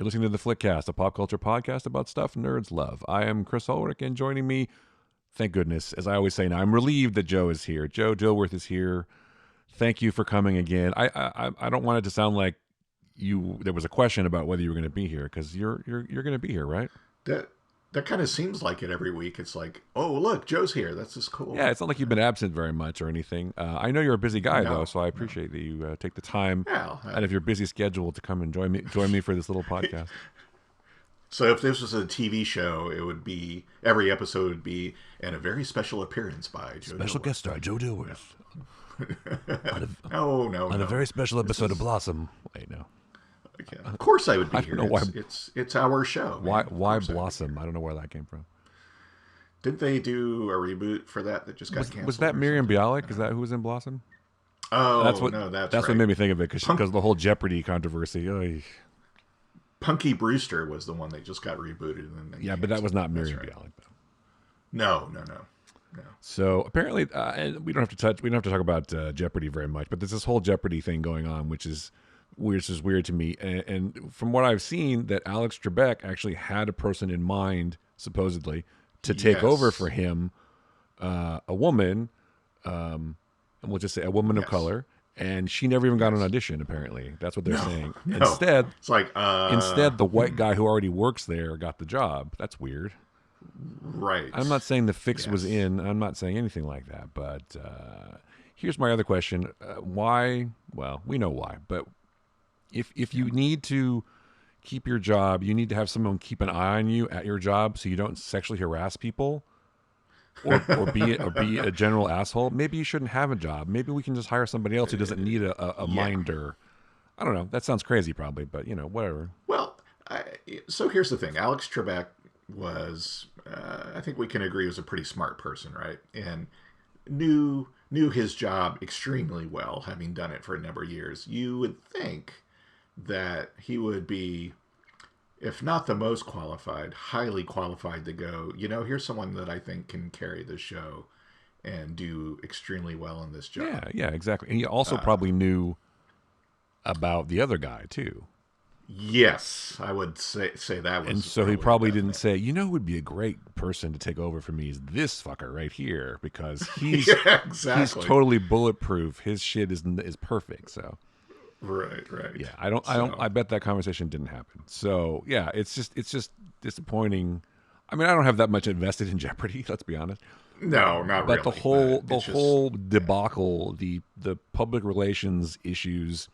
You're listening to the Flickcast, a pop culture podcast about stuff nerds love. I am Chris Ulrich, and joining me, thank goodness, as I always say now, I'm relieved that Joe is here. Joe Dilworth is here. Thank you for coming again. I don't want it to sound like there was a question about whether you were going to be here, because you're going to be here, right? That kind of seems like it every week. It's like, oh, look, Joe's here. That's just cool. Yeah, it's not like you've been absent very much or anything. I know you're a busy guy, though, so I No. appreciate that you take the time Yeah. out of your busy schedule to come and join me for this little podcast. So if this was a TV show, it would be, every episode would be, and a very special appearance by Joe Special Dilworth. guest star Joe Dilworth No. on a very special episode of Blossom. Wait, no. Okay. Of course I would be I here. don't know why. It's our show. Man. Why Blossom? I don't know where that came from. Didn't they do a reboot for that just got canceled? Was that Miriam Bialik? Is that who was in Blossom? Oh, that's that's what right. made me think of it, because the whole Jeopardy controversy. Oy. Punky Brewster was the one that just got rebooted. And then Yeah, but that was not Miriam right. Bialik, though. No. So apparently, and we don't have to talk about Jeopardy very much, but there's this whole Jeopardy thing going on, which is weird to me. And from what I've seen, that Alex Trebek actually had a person in mind, supposedly, to take over for him, a woman, and we'll just say a woman of color, and she never even got an audition. Apparently, that's what they're saying. No. Instead, it's like instead the white guy who already works there got the job. That's weird. Right. I'm not saying the fix was in. I'm not saying anything like that. But here's my other question: why? Well, we know why. But if you need to keep your job, you need to have someone keep an eye on you at your job, so you don't sexually harass people, or be a general asshole. Maybe you shouldn't have a job. Maybe we can just hire somebody else who doesn't need a minder. I don't know. That sounds crazy, probably, but whatever. Well, so here's the thing: Alex Trebek was, I think we can agree, was a pretty smart person, right? And knew his job extremely well, having done it for a number of years. You would think that he would be, if not the most qualified, highly qualified to go, here's someone that I think can carry the show and do extremely well in this job. Yeah, exactly. And he also probably knew about the other guy, too. Yes, I would say that was. And so he probably didn't say, who would be a great person to take over for me is this fucker right here, because he's he's totally bulletproof. His shit is perfect. So right. Yeah, I bet that conversation didn't happen. So yeah, it's just disappointing. I mean, I don't have that much invested in Jeopardy. Let's be honest. No, not really. But the whole debacle, the public relations issues,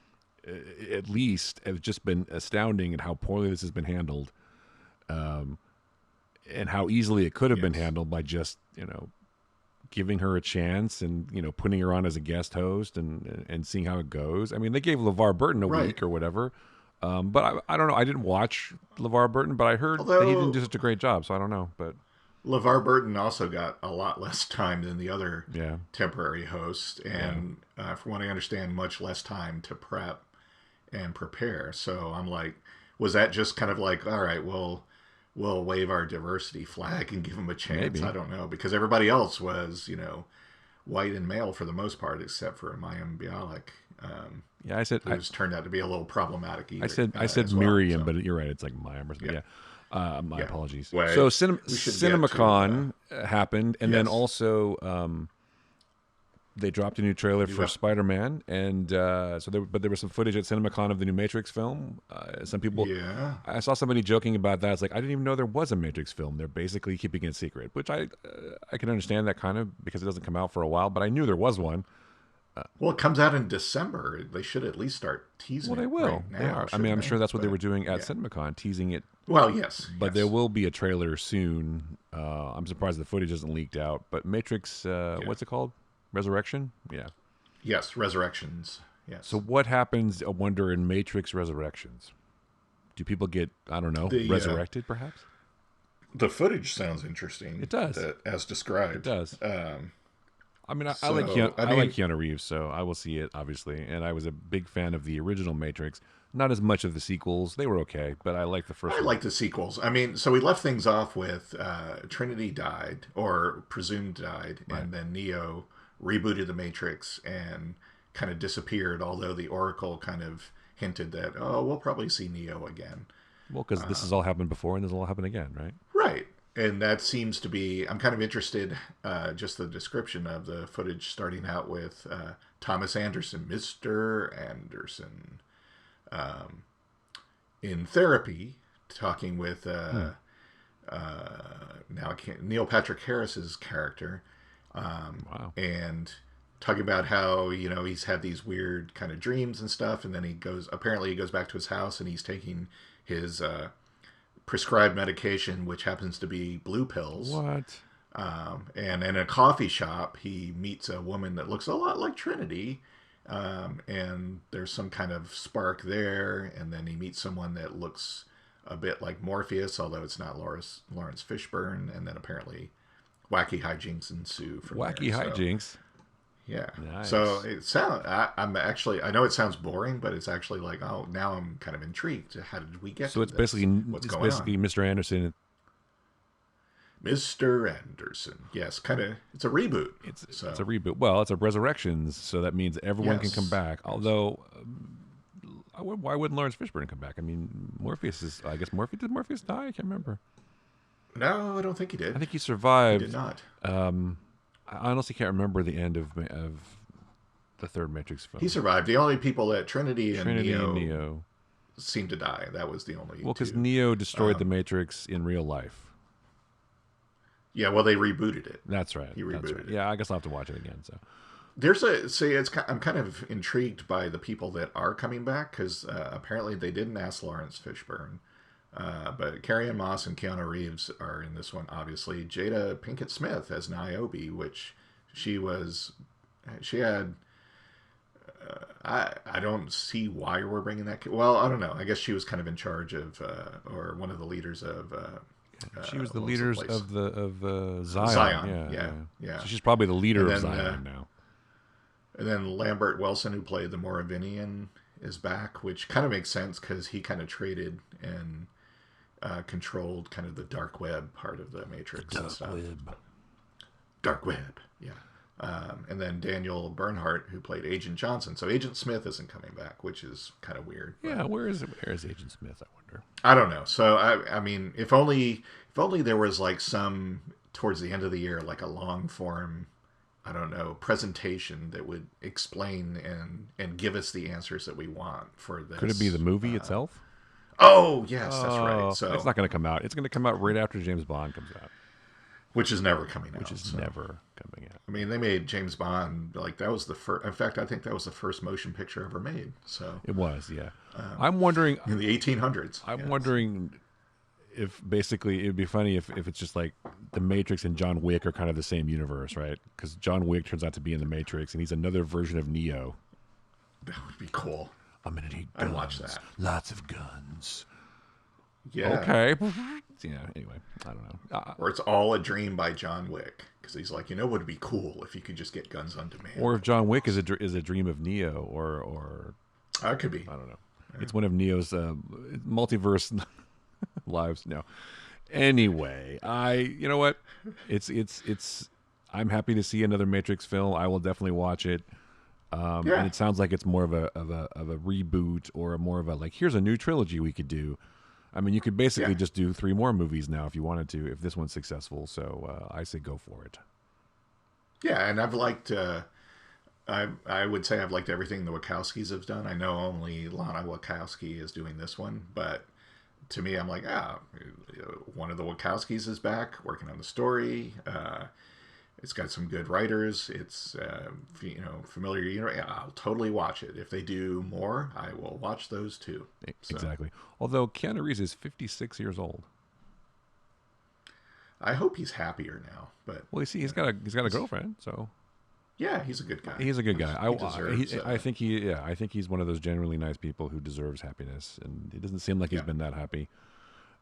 at least, have just been astounding at how poorly this has been handled, and how easily it could have been handled by just giving her a chance and putting her on as a guest host and seeing how it goes. I mean, they gave LeVar Burton a week or whatever, but I don't know. I didn't watch LeVar Burton, but I heard that he didn't do such a great job, so I don't know. But LeVar Burton also got a lot less time than the other temporary host, and from what I understand, much less time to prep and prepare. So I'm like, was that just kind of like, all right, we'll wave our diversity flag and give them a chance? Maybe. I don't know, because everybody else was, white and male for the most part, except for Mayim Bialik. I said who's turned out to be a little problematic either. I said Miriam, but you're right. It's like Mayim or something. Yeah. My apologies. Well, so CinemaCon happened, and then also they dropped a new trailer for Spider-Man, and there was some footage at CinemaCon of the new Matrix film. Some people, I saw somebody joking about that. It's like, I didn't even know there was a Matrix film. They're basically keeping it secret, which I can understand that kind of, because it doesn't come out for a while. But I knew there was one. Well, it comes out in December. They should at least start teasing. Well, they will. Right now, they are. I mean, I'm sure that's what they were doing at CinemaCon, teasing it. Well, yes. But there will be a trailer soon. I'm surprised the footage isn't leaked out. But Matrix, what's it called? Resurrection? Yeah. Yes, Resurrections. Yes. So what happens, I wonder, in Matrix Resurrections? Do people get, I don't know, resurrected perhaps? The footage sounds interesting. It does. As described. It does. I mean, I like Keanu Reeves, so I will see it, obviously. And I was a big fan of the original Matrix. Not as much of the sequels. They were okay, but I like the first one. I like the sequels. I mean, so we left things off with Trinity died, or presumed died, and then Neo rebooted the Matrix and kind of disappeared, although the Oracle kind of hinted that, we'll probably see Neo again. Well, because this has all happened before, and this will all happen again, right? Right. And that seems to be, I'm kind of interested, just the description of the footage starting out with Thomas Anderson, Mr. Anderson, in therapy, talking with, now I can't, Neil Patrick Harris's character, Wow. and talking about how, he's had these weird kind of dreams and stuff. And then apparently he goes back to his house and he's taking his, prescribed medication, which happens to be blue pills. What? And in a coffee shop, he meets a woman that looks a lot like Trinity. And there's some kind of spark there. And then he meets someone that looks a bit like Morpheus, although it's not Lawrence Fishburne. And then apparently wacky hijinks ensue from Wacky there. hijinks. Yeah. Nice. So I know it sounds boring, but it's actually like, oh, now I'm kind of intrigued. How did we get So to it's this? basically What's going on? Mr. Anderson. Mr. Anderson. Yes, kind of. It's a reboot. It's a reboot. Well, it's a Resurrections, so that means everyone can come back. Although, why wouldn't Lawrence Fishburne come back? I mean, did Morpheus die? I can't remember. No, I don't think he did. I think he survived. He did not. I honestly can't remember the end of the third Matrix film. He survived. The only people that Trinity and Neo Neo seemed to die. That was the only. Well, because two. Neo destroyed the Matrix in real life. Yeah, well, they rebooted it. That's right. He rebooted it. Yeah, I guess I'll have to watch it again. So I'm kind of intrigued by the people that are coming back, because apparently they didn't ask Lawrence Fishburne. But Carrie-Anne-Moss and Keanu Reeves are in this one, obviously. Jada Pinkett Smith as Niobe, which she had. I don't see why we're bringing that. Well, I don't know. I guess she was kind of in charge of, or one of the leaders of. She was the leaders of Zion. Zion. Yeah. So she's probably the leader of Zion now. And then Lambert Wilson, who played the Moravian, is back, which kind of makes sense because he kind of traded and controlled kind of the dark web part of the Matrix and stuff. Dark web, yeah. And then Daniel Bernhardt, who played Agent Johnson. So Agent Smith isn't coming back, which is kind of weird. Yeah, where is Agent Smith, I wonder? I don't know. So, I mean, if only there was like some, towards the end of the year, like a long form, I don't know, presentation that would explain and give us the answers that we want for this. Could it be the movie itself? Oh, yes, that's right. So it's not going to come out. It's going to come out right after James Bond comes out. Which is never coming out. Which is never coming out. I mean, they made James Bond, like, that was the first. In fact, I think that was the first motion picture ever made. So it was, yeah. I'm wondering. In the 1800s. I'm wondering if basically it would be funny if it's just like the Matrix and John Wick are kind of the same universe, right? Because John Wick turns out to be in the Matrix and he's another version of Neo. That would be cool. I'm going to need guns. I'd watch that. Lots of guns. Yeah. Okay. Yeah, anyway, I don't know. Or it's all a dream by John Wick. Because he's like, what would be cool if you could just get guns on demand. Or if John Wick is a dream of Neo, or it could be. I don't know. Yeah. It's one of Neo's multiverse lives. No. Anyway, you know what? It's. I'm happy to see another Matrix film. I will definitely watch it. And it sounds like it's more of a reboot, or more of a, like, here's a new trilogy we could do. I mean, you could basically just do 3 more movies now if you wanted to, if this one's successful. So I say go for it. Yeah, and I've liked. I would say I've liked everything the Wachowskis have done. I know only Lana Wachowski is doing this one, but to me, I'm like, one of the Wachowskis is back working on the story. It's got some good writers. It's familiar. I'll totally watch it. If they do more, I will watch those too. So. Exactly. Although Keanu Reeves is 56 years old. I hope he's happier now. But he's got a girlfriend. So yeah, he's a good guy. He's a good guy. I think he's one of those genuinely nice people who deserves happiness, and it doesn't seem like he's been that happy.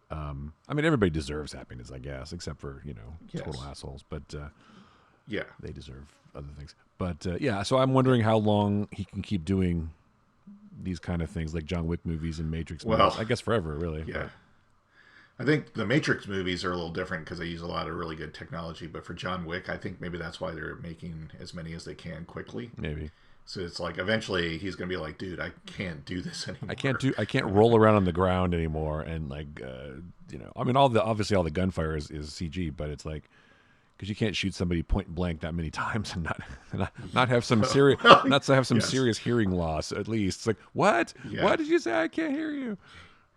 I mean, everybody deserves happiness, I guess, except for total assholes. But they deserve other things. But so I'm wondering how long he can keep doing these kind of things, like John Wick movies and Matrix movies. I guess forever, really. Yeah. I think the Matrix movies are a little different because they use a lot of really good technology. But for John Wick, I think maybe that's why they're making as many as they can quickly. Maybe. So it's like eventually he's gonna be like, dude, I can't do this anymore. I can't roll around on the ground anymore and like I mean obviously all the gunfire is CG, but it's like because you can't shoot somebody point blank that many times and not have some serious not to have some Yes. serious hearing loss at least. It's like Yeah. what did you say? I can't hear you.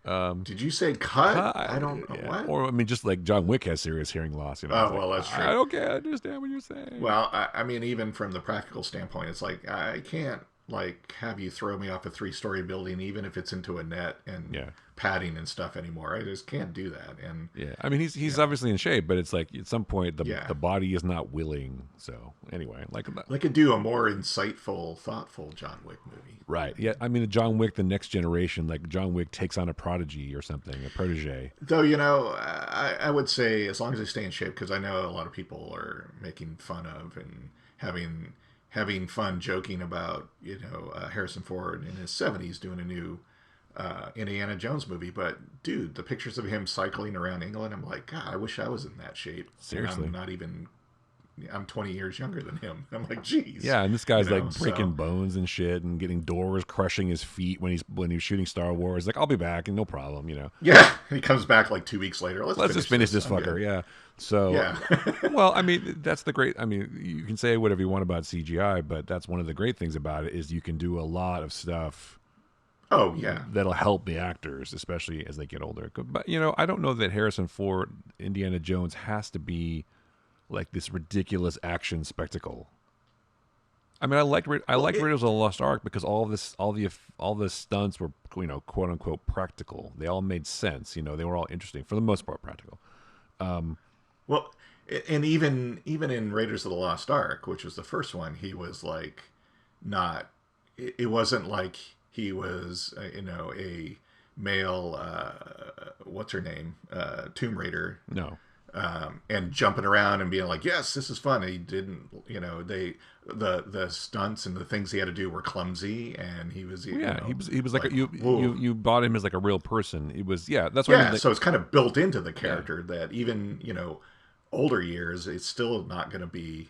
Did you say cut? I I don't know yeah. what. Or I mean, just like John Wick has serious hearing loss. Oh, It's like, well, that's true. I don't care. I understand what you're saying. Well, I mean, even from the practical standpoint, it's like I can't like have you throw me off a 3-story building, even if it's into a net and Yeah. padding and stuff anymore. I just can't do that. And Yeah, I mean he's obviously in shape, but it's like at some point Yeah. the body is not willing. So anyway, like they could do a more insightful, thoughtful John Wick movie. right, yeah. I mean, the John Wick, the next generation, like John Wick takes on a prodigy or something, a protege. Though, I would say as long as they stay in shape, because I know a lot of people are making fun of and having fun joking about, Harrison Ford in his 70s doing a new Indiana Jones movie. But, dude, the pictures of him cycling around England, I'm like, God, I wish I was in that shape. Seriously. And I'm 20 years younger than him. I'm like, geez. Yeah, and this guy's like breaking so- bones and shit and getting doors crushing his feet when he's shooting Star Wars. Like, I'll be back and no problem. Yeah, he comes back like 2 weeks later. Let's just finish this I'm fucker. good. Yeah. So, Yeah. well, I mean, that's the great. I mean, you can say whatever you want about CGI, but that's one of the great things about it is you can do a lot of stuff Oh, yeah. that'll help the actors, especially as they get older. But I don't know that Harrison Ford, Indiana Jones, has to be like this ridiculous action spectacle. I mean, I like Raiders of the Lost Ark because all the stunts were quote unquote practical. They all made sense. They were all interesting for the most part practical. Well, and even in Raiders of the Lost Ark, which was the first one, he was like not. It wasn't like he was a male. What's her name? Tomb Raider. No. And jumping around and being like, yes, this is fun. He didn't, the stunts and the things he had to do were clumsy, and he was, he was like you bought him as like a real person. It was that's what yeah. I mean, like, So it's kind of built into the character that even older years, it's still not going to be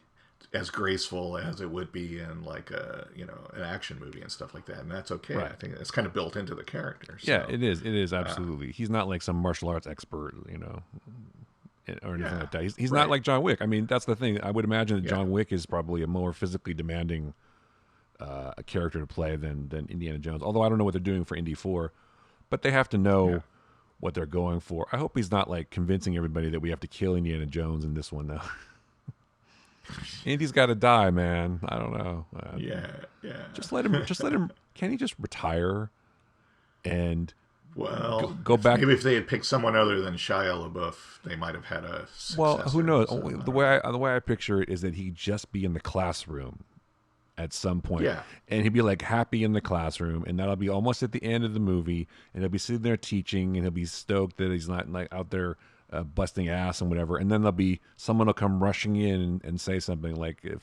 as graceful as it would be in like a an action movie and stuff like that, and that's okay. Right. I think it's kind of built into the character. So, yeah, it is absolutely. He's not like some martial arts expert, or anything like that. He's not like John Wick. I mean, that's the thing. I would imagine that John Wick is probably a more physically demanding a character to play than Indiana Jones. Although I don't know what they're doing for Indy 4, but they have to know what they're going for. I hope he's not like convincing everybody that we have to kill Indiana Jones in this one now. Indy's got to die, man. I don't know. yeah. Just let him. Can he just retire and Well, go back? Maybe if they had picked someone other than Shia LaBeouf, they might have had a successor. Well, who knows? So, The way I picture it is that he'd just be in the classroom at some point, and he'd be like happy in the classroom, and that'll be almost at the end of the movie, and he'll be sitting there teaching, and he'll be stoked that he's not like out there busting ass and whatever, and then there'll be someone will come rushing in and say something like if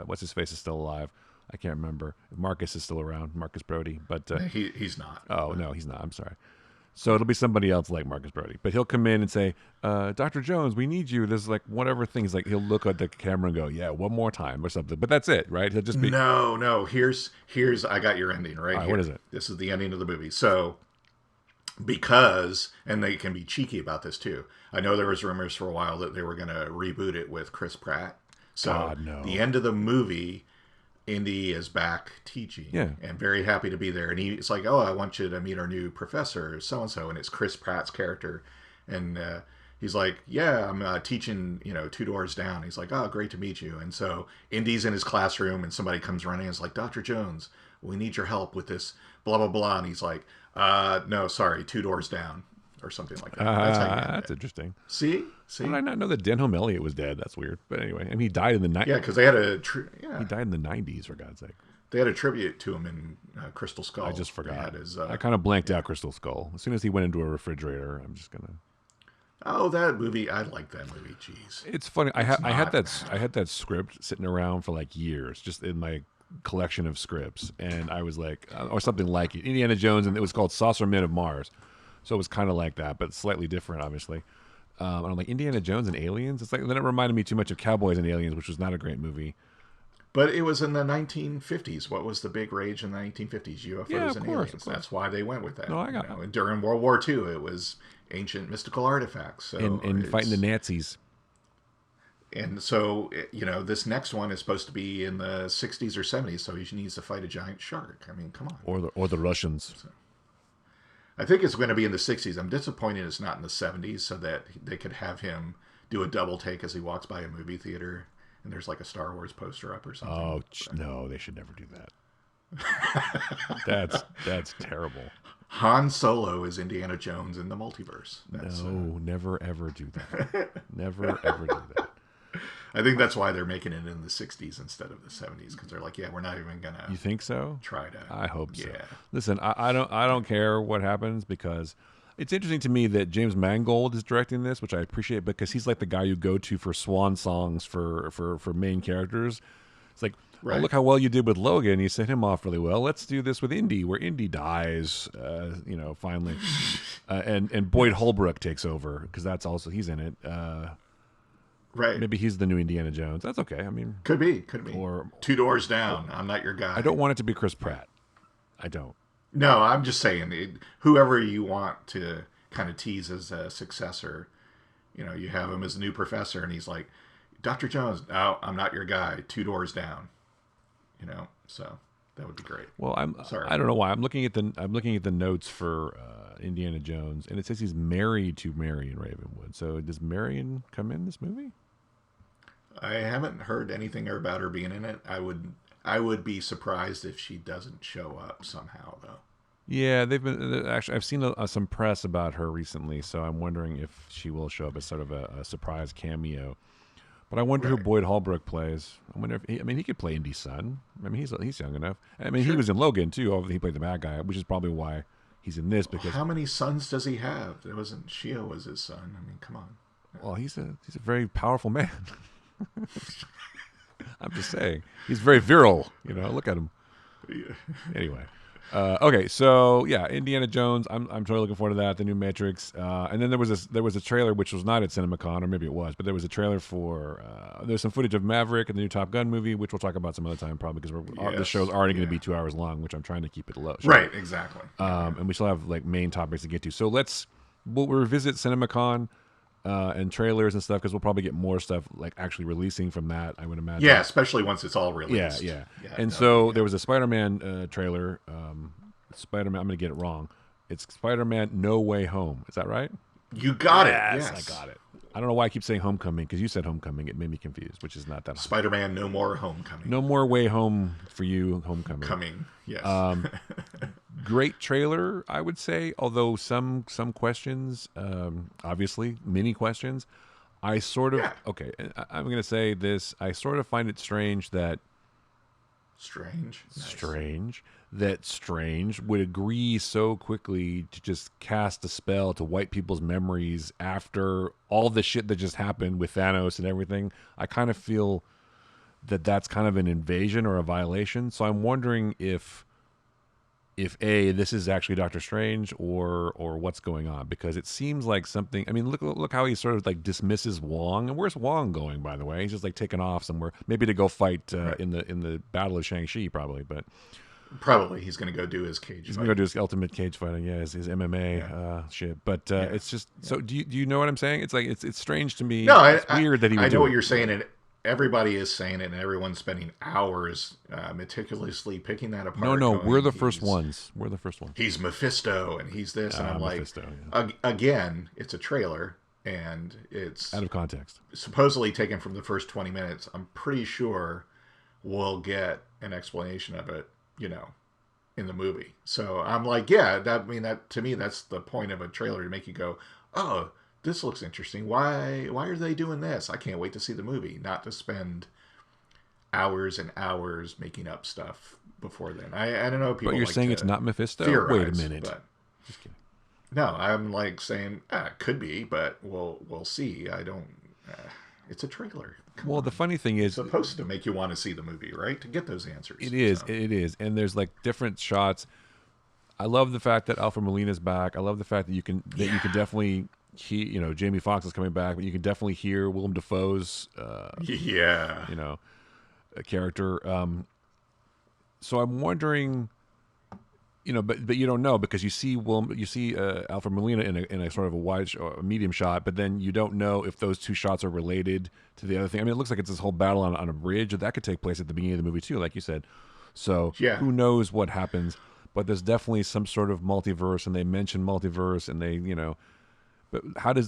what's his face is still alive. I can't remember if Marcus is still around, Marcus Brody, but he's not. Oh no, he's not. I'm sorry. So it'll be somebody else like Marcus Brody, but he'll come in and say, "Dr. Jones, we need you." There's like whatever things. Like he'll look at the camera and go, "Yeah, one more time" or something. But that's it, right? He'll just be No. Here's I got your ending right here. What is it? This is the ending of the movie. So because, and they can be cheeky about this too. I know there was rumors for a while that they were going to reboot it with Chris Pratt. So God, no. The end of the movie, Indy is back teaching and very happy to be there. And it's like, oh, I want you to meet our new professor, so-and-so. And it's Chris Pratt's character. And he's like, yeah, I'm teaching, 2 doors down. He's like, oh, great to meet you. And so Indy's in his classroom and somebody comes running and is like, Dr. Jones, we need your help with this, blah, blah, blah. And he's like, no, sorry, 2 doors down. Or something like that. That's interesting. See? How did I not know that Denholm Elliott was dead? That's weird. But anyway, and he died in the 90s. Yeah, because they had He died in the 90s, for God's sake. They had a tribute to him in Crystal Skull. I just forgot. His, I kind of blanked out Crystal Skull. As soon as he went into a refrigerator, I'm just gonna. Oh, that movie! I like that movie. Jeez, it's funny. I had that script sitting around for like years, just in my collection of scripts, and I was like, or something like it, Indiana Jones, and it was called Saucer Men of Mars. So it was kind of like that, but slightly different, obviously. And I'm like, Indiana Jones and Aliens? It's like, then it reminded me too much of Cowboys and Aliens, which was not a great movie. But it was in the 1950s. What was the big rage in the 1950s? Yeah, UFOs of and course, of aliens. course. That's why they went with that. No, I You got know, and during World War II, it was ancient mystical artifacts. So and fighting the Nazis. you know, this next one is supposed to be in the 60s or 70s. So he needs to fight a giant shark. I mean, come on. Or the Russians. So, I think it's going to be in the 60s. I'm disappointed it's not in the 70s, so that they could have him do a double take as he walks by a movie theater and there's like a Star Wars poster up or something. Oh no, they should never do that. That's terrible. Han Solo is Indiana Jones in the multiverse. No, never ever do that. Never ever do that. I think that's why they're making it in the 60s instead of the 70s, because they're like, yeah, we're not even gonna. You think so? Try to. I hope so. Yeah. Listen, I don't care what happens, because it's interesting to me that James Mangold is directing this, which I appreciate, because he's like the guy you go to for swan songs for main characters. It's like, Right. oh, look how well you did with Logan. You sent him off really well. Let's do this with Indy, where Indy dies, finally, and Boyd Holbrook takes over, because that's also, he's in it. Right. Maybe he's the new Indiana Jones. That's okay. I mean, Could be. Or Two Doors Down. I'm not your guy. I don't want it to be Chris Pratt. I don't. No, I'm just saying, whoever you want to kind of tease as a successor, you know, you have him as the new professor, and he's like, Dr. Jones, no, I'm not your guy. Two Doors Down. You know, so that would be great. Well, I don't know why. I'm looking at the notes for Indiana Jones, and it says he's married to Marion Ravenwood. So does Marion come in this movie? I haven't heard anything about her being in it. I would be surprised if she doesn't show up somehow, though. Yeah, they've been actually. I've seen some press about her recently, so I'm wondering if she will show up as sort of a surprise cameo. But I wonder who Boyd Holbrook plays. I wonder if he could play Indy's son. I mean, he's young enough. I mean, he was in Logan too. Obviously, he played the bad guy, which is probably why he's in this. Because how many sons does he have? It wasn't Shia was his son. I mean, come on. Well, he's a very powerful man. I'm just saying, he's very virile. You know, look at him. Yeah. Anyway. Okay, so yeah, Indiana Jones. I'm totally looking forward to that. The new Matrix, and then there was a trailer which was not at CinemaCon, or maybe it was, but there was a trailer for there's some footage of Maverick and the new Top Gun movie, which we'll talk about some other time probably, because the show's already going to be 2 hours long, which I'm trying to keep it low. Right, exactly. And we still have like main topics to get to. So we'll revisit CinemaCon. And trailers and stuff, because we'll probably get more stuff like actually releasing from that, I would imagine. Yeah, especially once it's all released. Yeah. And so there was a Spider-Man trailer. Spider-Man, I'm going to get it wrong. It's Spider-Man No Way Home. Is that right? You got it. Yes, Yes, I got it. I don't know why I keep saying Homecoming, because you said Homecoming. It made me confused, which is not that hard. Spider-Man No More Homecoming. No More Way Home for you, Homecoming. Coming, yes. Great trailer, I would say, although some questions, obviously, many questions. I sort of, okay, I'm going to say this. I sort of find it strange that Strange would agree so quickly to just cast a spell to wipe people's memories after all the shit that just happened with Thanos and everything. I kind of feel that that's kind of an invasion or a violation. So I'm wondering if this is actually Doctor Strange or what's going on, because it seems like something. I mean, look how he sort of like dismisses Wong. And where's Wong going, by the way? He's just like taking off somewhere, maybe to go fight in the Battle of Shang-Chi, probably. But probably he's going to go do his cage. He's going to go do his ultimate cage fighting. Yeah, his MMA shit. But it's just so. Do you know what I'm saying? It's like it's strange to me. No, it's weird that he would I do know what it. you're saying, and everybody is saying it, and everyone's spending hours meticulously picking that apart. No, we're the first ones. We're the first ones. He's Mephisto, and he's this, and I'm like, Mephisto, again, it's a trailer, and it's Out of context. supposedly taken from the first 20 minutes. I'm pretty sure we'll get an explanation of it, you know, in the movie. So I'm like, that to me, that's the point of a trailer, to make you go, oh, this looks interesting. Why are they doing this? I can't wait to see the movie, not to spend hours and hours making up stuff before then. I don't know. People, But you're like saying to it's not Mephisto? theorize, Wait a minute. but- Just kidding. no, I'm like saying it could be, but we'll see. I don't. It's a trailer. Come Well, on. the funny thing is, It's supposed to make you want to see the movie, right? To get those answers. it is, So, and there's like different shots. I love the fact that Alfred Molina's back. I love the fact that you can definitely Jamie Foxx is coming back, but you can definitely hear Willem Dafoe's Yeah. you know character. So I'm wondering, but you don't know because you see Alfred Molina in a sort of a wide a medium shot, but then you don't know if those two shots are related to the other thing. I mean, it looks like it's this whole battle on a bridge that could take place at the beginning of the movie too, like you said. So Yeah. who knows what happens? But there's definitely some sort of multiverse, and they mention multiverse, and they But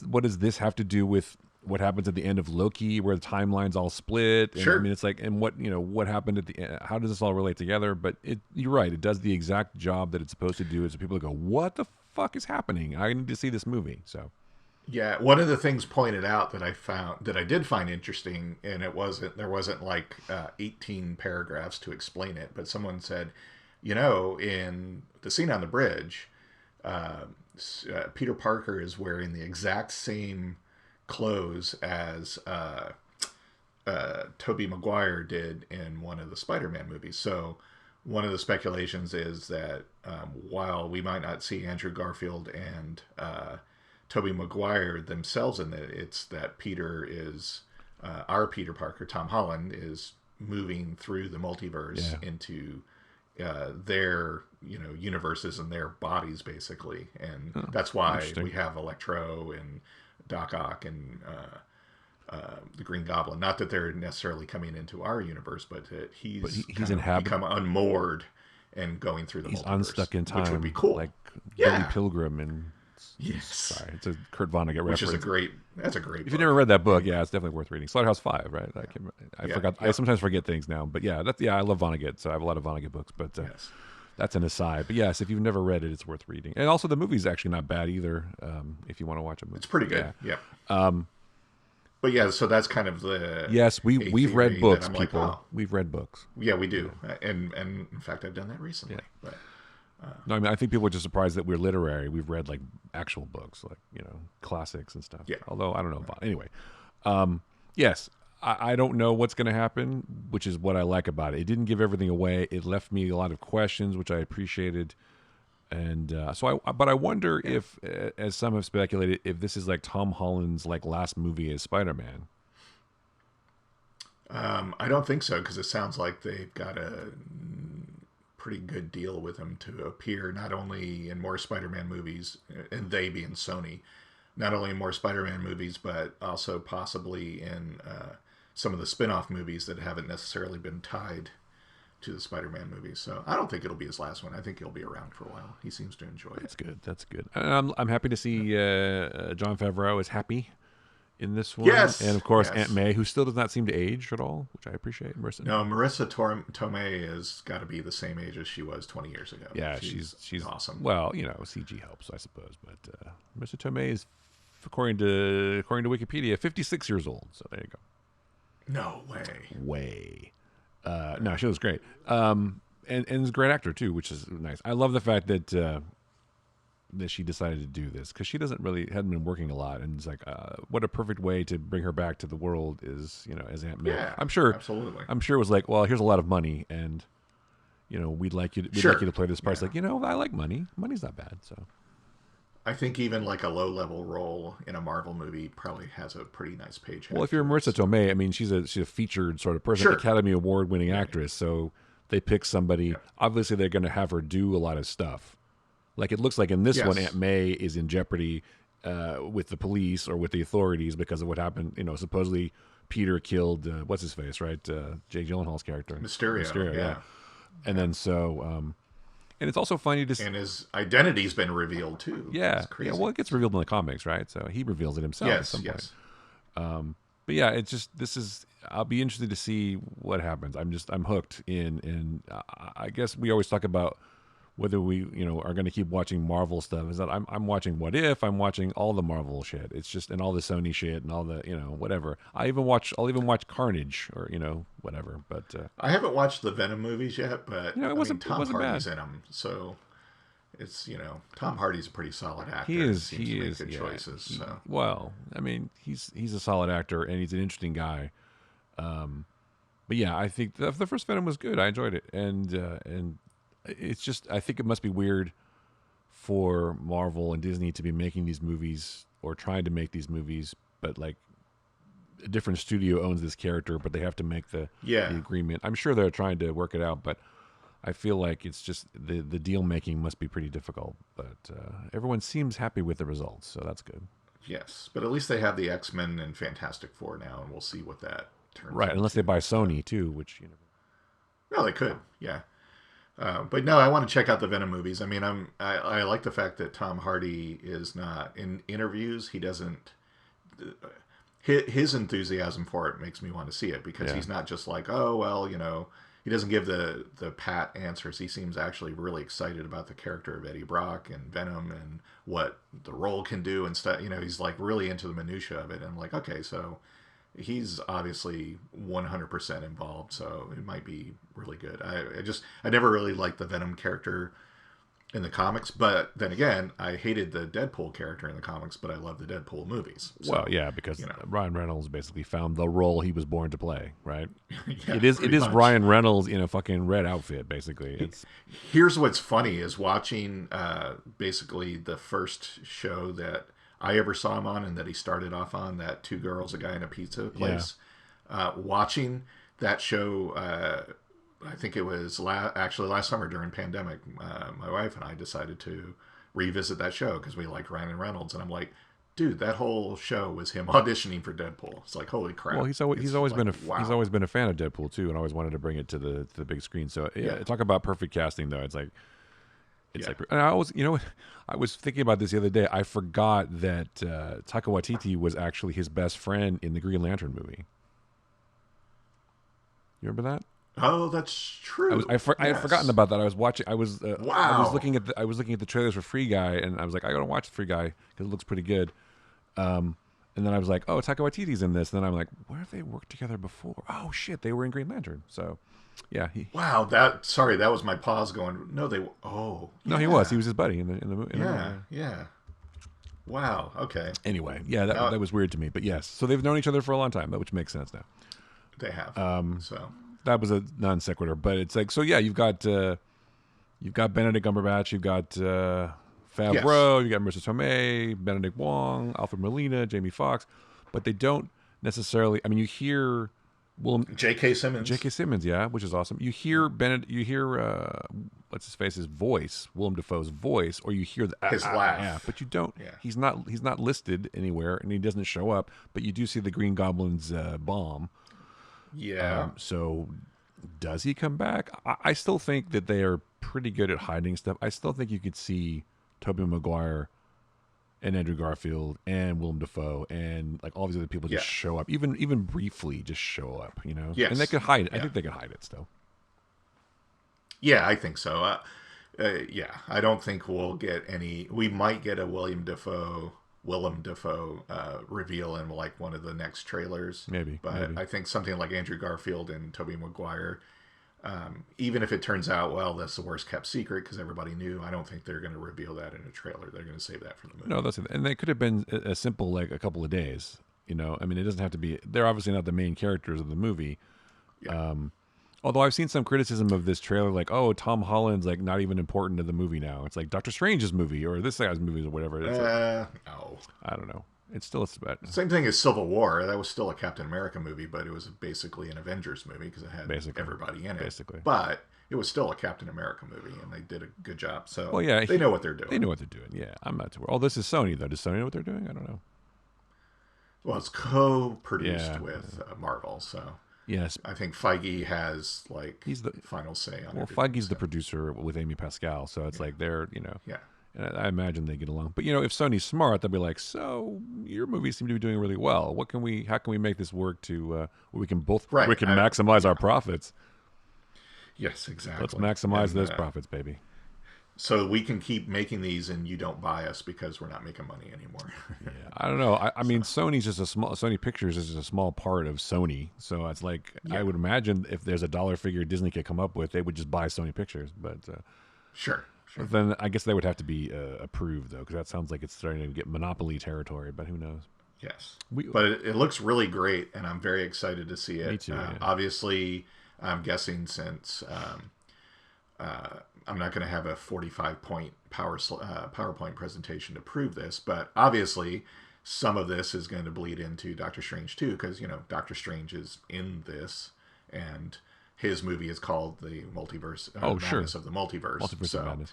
what does this have to do with what happens at the end of Loki, where the timeline's all split? And I Sure. mean, it's like, and what happened at the end? How does this all relate together? But you're right, it does the exact job that it's supposed to do. Is so people go, what the fuck is happening? I need to see this movie. So Yeah, one of the things pointed out that I did find interesting, and there wasn't like 18 paragraphs to explain it, but someone said, in the scene on the bridge, Peter Parker is wearing the exact same clothes as Tobey Maguire did in one of the Spider-Man movies. So one of the speculations is that while we might not see Andrew Garfield and Tobey Maguire themselves in it, it's that Peter is our Peter Parker, Tom Holland, is moving through the multiverse into their universes and their bodies basically, and that's why we have Electro and Doc Ock and the Green Goblin. Not that they're necessarily coming into our universe, but that he's become unmoored and going through the he's multiverse, unstuck in time, which would be cool, like Billy Pilgrim and. Yes. Sorry, it's a Kurt Vonnegut reference. Which is that's a great book. If you've never read that book, yeah, it's definitely worth reading. Slaughterhouse-Five, right? I forgot. I sometimes forget things now, but yeah, I love Vonnegut, so I have a lot of Vonnegut books. But that's an aside. But yes, if you've never read it, it's worth reading. And also, the movie's actually not bad either. If you want to watch a movie, it's pretty good. Yeah. But yeah, so that's kind of the we've read books, people. Like, oh. We've read books. Yeah, we do, and in fact, I've done that recently. Yeah. But, no, I mean, I think people are just surprised that we're literary. We've read like actual books, like classics and stuff. Yeah. Although I don't know about anyway. Yes, I don't know what's going to happen, which is what I like about it. It didn't give everything away. It left me a lot of questions, which I appreciated. And but I wonder if, as some have speculated, if this is like Tom Holland's like last movie as Spider-Man. I don't think so, because it sounds like they've got a pretty good deal with him to appear not only in more Spider-Man movies, and they being Sony, not only in more Spider-Man movies, but also possibly in some of the spin-off movies that haven't necessarily been tied to the Spider-Man movies. So I don't think it'll be his last one. I think he'll be around for a while. He seems to enjoy it. That's good. I'm happy to see Jon Favreau is happy in this one. Yes. And of course, Aunt May, who still does not seem to age at all, which I appreciate. Marissa Tomei has got to be the same age as she was 20 years ago. Yeah, she's awesome. Well, CG helps, I suppose. But Marissa Tomei is, according to Wikipedia, 56 years old. So there you go. No way. No, she was great. And is a great actor too, which is nice. I love the fact that she decided to do this because she hadn't been working a lot, and it's like what a perfect way to bring her back to the world is as Aunt May. Yeah, absolutely. I'm sure it was like, well, here's a lot of money, and we'd like you to play this part. It's like I like money. Money's not bad. So I think even like a low-level role in a Marvel movie probably has a pretty nice paycheck. Well, if you're Marissa Tomei, I mean, she's a featured sort of person, Academy Award-winning actress. So they pick somebody. Yeah. Obviously, they're going to have her do a lot of stuff. Like it looks like in this one, Aunt May is in jeopardy with the police or with the authorities because of what happened. Supposedly Peter killed what's his face, right? Jake Gyllenhaal's character, Mysterio, yeah. And then so. And it's also funny to see. And his identity's been revealed, too. Yeah. Yeah, well, it gets revealed in the comics, right? So he reveals it himself at some point. But yeah, it's just, I'll be interested to see what happens. I'm hooked in. And I guess we always talk about whether we, are going to keep watching Marvel stuff. Is that I'm watching What If, I'm watching all the Marvel shit. It's just, and all the Sony shit and all the, whatever. I'll even watch Carnage or, whatever. But I haven't watched the Venom movies yet, but Tom Hardy's bad. in them. So it's, Tom Hardy's a pretty solid actor. He is good choices. So. Well, I mean, he's a solid actor and he's an interesting guy. But yeah, I think the first Venom was good. I enjoyed it. And it's just, I think it must be weird for Marvel and Disney to be making these movies or trying to make these movies, but like a different studio owns this character, but they have to make the Yeah. agreement. I'm sure they're trying to work it out, but I feel like it's just the deal making must be pretty difficult. But everyone seems happy with the results, so that's good. Yes, but at least they have the X-Men and Fantastic Four now, and we'll see what that turns Right, unless they into. buy Sony too, which No, they could. Yeah. But no, I want to check out the Venom movies. I mean, I like the fact that Tom Hardy is not in interviews. He doesn't. His enthusiasm for it makes me want to see it because Yeah. he's not just like, oh well, he doesn't give the pat answers. He seems actually really excited about the character of Eddie Brock and Venom and what the role can do and stuff. He's like really into the minutia of it. And I'm like, okay, so he's obviously 100% involved, so it might be really good. I never really liked the Venom character in the comics, but then again, I hated the Deadpool character in the comics, but I love the Deadpool movies. well, So, yeah, because you know, Ryan Reynolds basically found the role he was born to play. Right? yeah, It pretty is much. Ryan Reynolds in a fucking red outfit, basically. It's Here's what's funny is watching basically the first show that I ever saw him on and that he started off on, that Two Girls, a Guy in a Pizza yeah, place. Watching that show, I think it was actually last summer during pandemic, my wife and I decided to revisit that show because we liked Ryan Reynolds. And I'm like, dude, that whole show was him auditioning for Deadpool. It's like, holy well, crap. he's It's always like, been he's wow. always been a fan of Deadpool too, and always wanted to bring it to the big screen. So yeah, Yeah. talk about perfect casting though. It's Yeah. like, and I was, what? I was thinking about this the other day. I forgot that Taika Waititi was actually his best friend in the Green Lantern movie. You remember that? Oh, that's true. I had forgotten Yes. about that. I was Wow. looking at the trailers for Free Guy, and I was like, I gotta watch Free Guy because it looks pretty good. And then I was like, oh, Taika Waititi's in this. And then I'm like, where have they worked together before? Oh shit, they were in Green Lantern. So yeah, Wow, that was my pause going, no, oh, no, he was yeah. his buddy in the movie. Yeah, Yeah. yeah. Wow, okay. Anyway, yeah, Now that was weird to me, but yes, so they've known each other for a long time, which makes sense now. they have. So, That was a non sequitur, but it's like, so yeah, you've got Benedict Cumberbatch, you've got yes. Favreau, you got Marissa Tomei, Benedict Wong, Alfred Molina, Jamie Foxx, but they don't necessarily. I mean, you hear Willem J.K. Simmons, J.K. Simmons, yeah, which is awesome. You hear what's his face, his voice, Willem Dafoe's voice, or you hear the his but laugh. you don't. Yeah. He's not listed anywhere, and he doesn't show up. But you do see the Green Goblin's bomb. Yeah. So does he come back? I still think that they are pretty good at hiding stuff. I still think you could see Tobey Maguire and Andrew Garfield and Willem Dafoe and like all these other people Yeah. just show up, even briefly, just show up, and they Yes. could hide it. I Yeah. think they could hide it still. Yeah, I think so. Yeah, I don't think we'll get any. We might get a Willem Dafoe reveal in like one of the next trailers. Maybe, But maybe. I think something like Andrew Garfield and Tobey Maguire, even if it turns out, well, that's the worst kept secret because everybody knew, I don't think they're going to reveal that in a trailer. They're going to save that for the No, movie. that's it. And they could have been a simple like a couple of days. I mean, it doesn't have to be. They're obviously not the main characters of the movie. Yeah. Although I've seen some criticism of this trailer, like, oh, Tom Holland's like not even important to the movie now. It's like Doctor Strange's movie or this guy's movies or whatever. It's like, No. I don't know. It's still Same thing as Civil War. That was still a Captain America movie, but it was basically an Avengers movie because it had basically everybody in it. basically. But it was still a Captain America movie, and they did a good job. So Well, yeah, they know what they're they doing. know what they're doing. Yeah, I'm not too worried. Oh, this is Sony though. Does Sony know what they're doing? I don't know. Well, it's co-produced Yeah. with Marvel, so Yes, I think Feige has like he's the final say on well. everything. Feige's the So producer with Amy Pascal, so it's like they're yeah, And I imagine they get along. But if Sony's smart, they'll be like, "So your movies seem to be doing really well. How can we make this work to where right. we can maximize our profits? Yes, exactly. Let's maximize And those profits, baby." so we can keep making these, and you don't buy us because we're not making money anymore. Yeah, I don't know. I mean, Sony Pictures is just a small part of Sony, so it's like I Yeah, would imagine if there's a dollar figure Disney could come up with, they would just buy Sony Pictures. But sure, sure. then I guess they would have to be approved though, because that sounds like it's starting to get monopoly territory. But who knows? Yes, We, but it looks really great, and I'm very excited to see it. Me too, yeah. Obviously, I'm guessing since I'm not going to have a 45-point PowerPoint presentation to prove this, but obviously some of this is going to bleed into Doctor Strange too, because Doctor Strange is in this, and his movie is called the Multiverse. Madness of the Multiverse. Multiverse of Madness.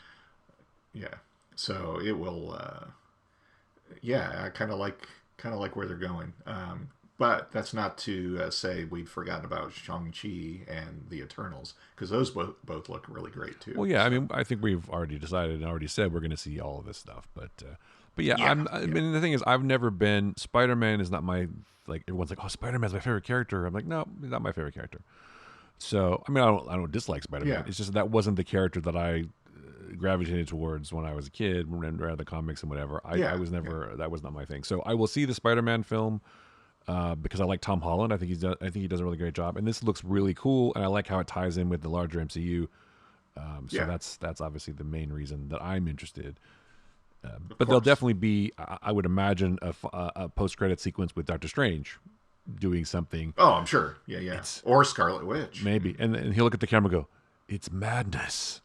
Yeah, so it will. I kind of like where they're going. But that's not to say we've forgotten about Shang-Chi and the Eternals, because those both look really great too. Well, yeah, so. I mean, I think we've already decided and already said we're going to see all of this stuff. But yeah, I mean, the thing is, I've never been. Spider-Man is not my, like, everyone's like, oh, Spider-Man's my favorite character. I'm like, no, he's not my favorite character. So, I mean, I don't dislike Spider-Man. Yeah. It's just that wasn't the character that I gravitated towards when I was a kid and read the comics and whatever. I was never, that was not my thing. So I will see the Spider-Man film. Because I like Tom Holland, I think he does a really great job, and this looks really cool, and I like how it ties in with the larger MCU. So that's obviously the main reason that I'm interested. But there'll definitely be, I would imagine, a post-credit sequence with Doctor Strange doing something. Oh, I'm sure. Yeah. Or Scarlet Witch, maybe, and he'll look at the camera and go, "It's madness."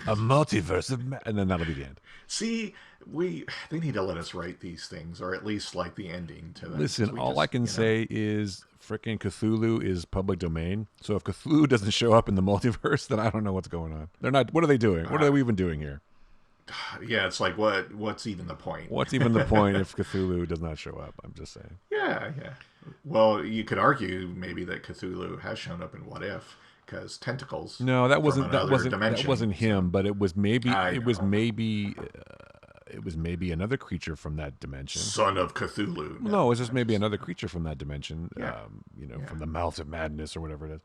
A multiverse of and then that'll be the end. See, they need to let us write these things, or at least like the ending to them. Listen, all I can say is frickin' Cthulhu is public domain. So if Cthulhu doesn't show up in the multiverse, then I don't know what's going on. They're not. What are they doing? What are they even doing here? Yeah, it's like what's even the point? What's even the point if Cthulhu does not show up? I'm just saying. Yeah. Well, you could argue maybe that Cthulhu has shown up in What If. Because tentacles. No, that wasn't him. But it was maybe another creature from that dimension. Son of Cthulhu. No, it was just maybe another creature from that dimension. From the mouths of madness or whatever it is.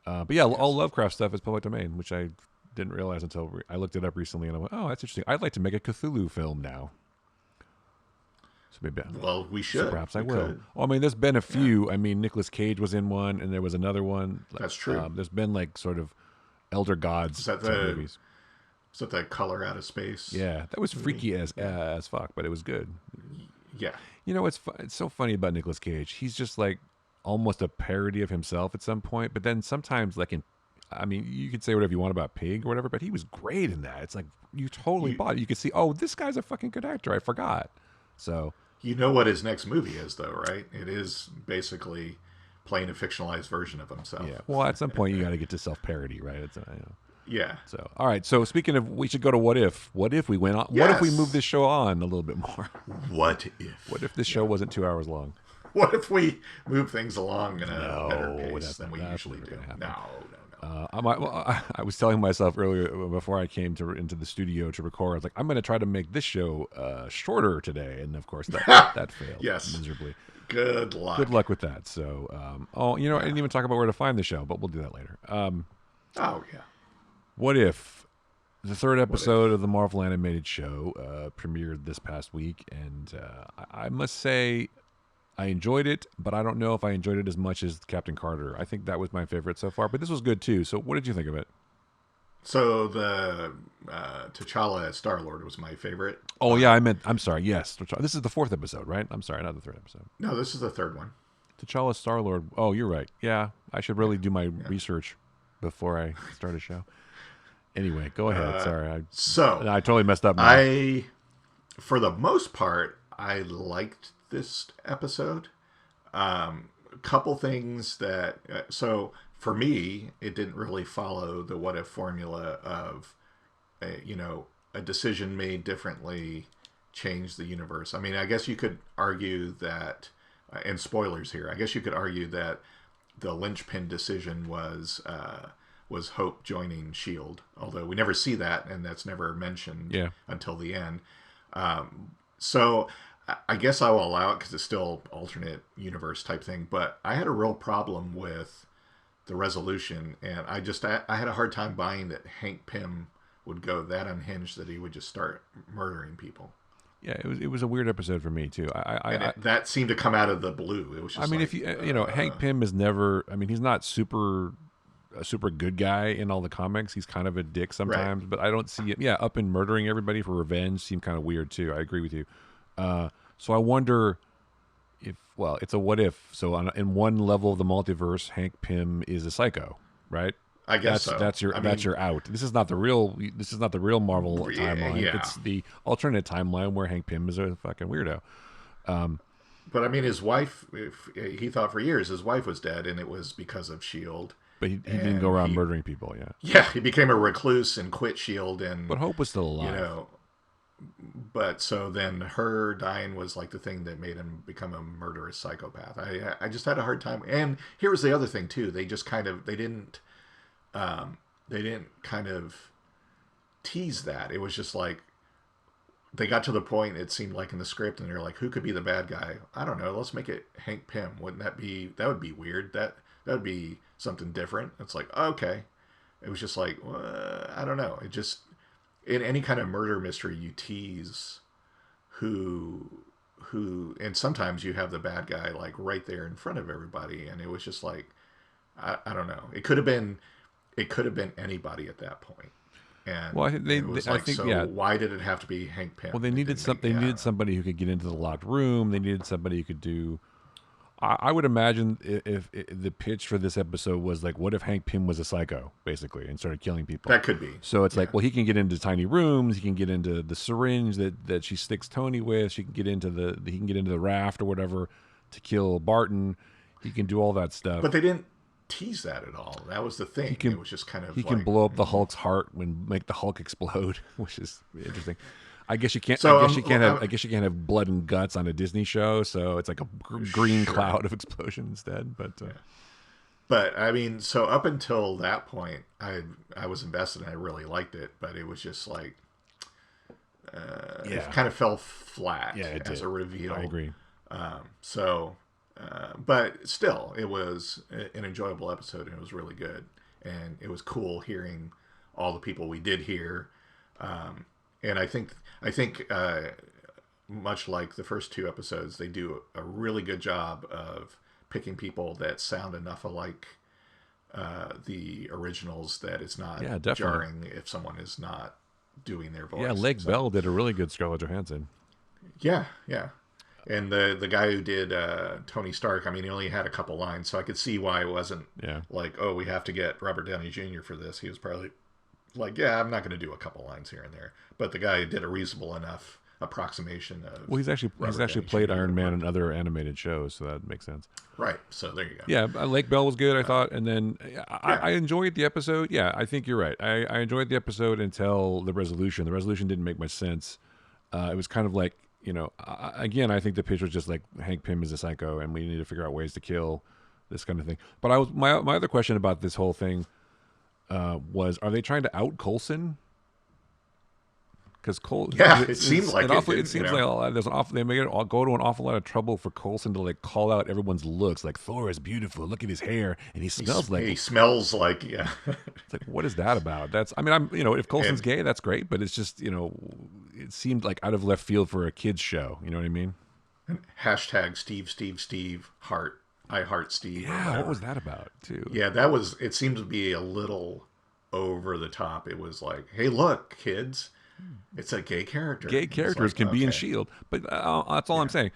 But yeah, all Lovecraft stuff is public domain, which I didn't realize until I looked it up recently, and I went, "Oh, that's interesting. I'd like to make a Cthulhu film now." So maybe we should. So perhaps I will. Well, I mean, there's been a few. Yeah. I mean, Nicolas Cage was in one, and there was another one. That's true. There's been like sort of elder gods movies. Is that the Color Out of Space? Yeah, that was freaky as fuck, but it was good. Yeah. It's so funny about Nicolas Cage. He's just like almost a parody of himself at some point, but then sometimes you could say whatever you want about Pig or whatever, but he was great in that. It's like you totally bought it. You could see, oh, this guy's a fucking good actor. I forgot. So. You know what his next movie is, though, right? It is basically playing a fictionalized version of himself. Yeah. Well, at some point, you got to get to self-parody, right? It's, Yeah. So, all right. So, speaking of, we should go to What If. What if we went on? Yes. What if we moved this show on a little bit more? What if? What if this show wasn't 2 hours long? What if we move things along in a better pace than we usually do? No. I was telling myself earlier before I came into the studio to record, I was like, I'm going to try to make this show shorter today, and of course that failed miserably. Good luck. Good luck with that. So, I didn't even talk about where to find the show, but we'll do that later. What if the third episode of the Marvel animated show premiered this past week, and I must say, I enjoyed it, but I don't know if I enjoyed it as much as Captain Carter. I think that was my favorite so far, but this was good too. So what did you think of it? So the T'Challa as Star-Lord was my favorite. Oh, yeah, I'm sorry, yes. This is the fourth episode, right? I'm sorry, not the third episode. No, this is the third one. T'Challa Star-Lord. Oh, you're right. Yeah, I should really do my research before I start a show. Anyway, go ahead. Sorry. I totally messed up now. For the most part, I liked this episode. A couple things that so for me it didn't really follow the What If formula of a decision made differently changed the universe. I mean, I guess you could argue that, and spoilers here, I guess you could argue that the linchpin decision was Hope joining S.H.I.E.L.D., although we never see that, and that's never mentioned until the end. So I guess I will allow it because it's still alternate universe type thing, but I had a real problem with the resolution, and I had a hard time buying that Hank Pym would go that unhinged that he would just start murdering people. Yeah, it was a weird episode for me too. That seemed to come out of the blue. It was just if Hank Pym is never. I mean, he's not a super good guy in all the comics. He's kind of a dick sometimes, but I don't see it. Yeah, up and murdering everybody for revenge seemed kind of weird too. I agree with you. So I wonder it's a what if. So in one level of the multiverse, Hank Pym is a psycho, right? I guess so. That's your out. This is not the real Marvel timeline. Yeah. It's the alternate timeline where Hank Pym is a fucking weirdo. But I mean, his wife. He thought for years his wife was dead, and it was because of Shield. But he didn't go around murdering people. Yeah. Yeah, he became a recluse and quit Shield, and but Hope was still alive. You know. But so then her dying was like the thing that made him become a murderous psychopath. I just had a hard time. And here was the other thing too. They just kind of they didn't kind of tease that. It was just like they got to the point, it seemed like in the script, and they're like, who could be the bad guy? I don't know. Let's make it Hank Pym. Wouldn't that be? That would be weird. That would be something different. It's like, okay. It was just like, I don't know. It just in any kind of murder mystery, you tease who, and sometimes you have the bad guy like right there in front of everybody, and it was just like, I don't know. It could have been anybody at that point. And well, I think why did it have to be Hank Pym? Well, they needed needed somebody who could get into the locked room. They needed somebody who could do. I would imagine if the pitch for this episode was like, what if Hank Pym was a psycho, basically, and started killing people? That could be. So it's like, well, he can get into tiny rooms. He can get into the syringe that she sticks Tony with. He can get into the raft or whatever to kill Barton. He can do all that stuff. But they didn't tease that at all. That was the thing. It was just kind of can blow up the Hulk's heart and make the Hulk explode, which is interesting. I guess you can't. So, I guess you can't have blood and guts on a Disney show. So it's like a green cloud of explosion instead. But I mean, so up until that point, I was invested and I really liked it. But it was just like, it kind of fell flat as a reveal. I agree. But still, it was an enjoyable episode, and it was really good, and it was cool hearing all the people we did hear. And I think much like the first two episodes, they do a really good job of picking people that sound enough alike the originals that it's not jarring if someone is not doing their voice. Yeah, Lake Bell did a really good Scarlett Johansson. Yeah. And the guy who did Tony Stark, I mean, he only had a couple lines, so I could see why it wasn't like, oh, we have to get Robert Downey Jr. for this. He was probably like, yeah, I'm not going to do a couple lines here and there. But the guy did a reasonable enough approximation of. Well, he's actually played Iron Man in other animated shows, so that makes sense. Right. So there you go. Yeah, Lake Bell was good, I thought, and then I enjoyed the episode. Yeah, I think you're right. I enjoyed the episode until the resolution. The resolution didn't make much sense. It was kind of like, again, I think the pitch was just like Hank Pym is a psycho, and we need to figure out ways to kill this kind of thing. But my other question about this whole thing was, are they trying to out Coulson? Because it seems like they may go to an awful lot of trouble for Coulson to like call out everyone's looks. Like, Thor is beautiful. Look at his hair, and he smells like. It's like, what is that about? If Coulson's gay, that's great, but it's just it seemed like out of left field for a kids show. You know what I mean? Hashtag Steve heart. I heart Steve. Yeah, what was that about too? Yeah, that was. It seemed to be a little over the top. It was like, hey, look, kids. It's a gay character. Gay characters can be in S.H.I.E.L.D., but that's all I'm saying.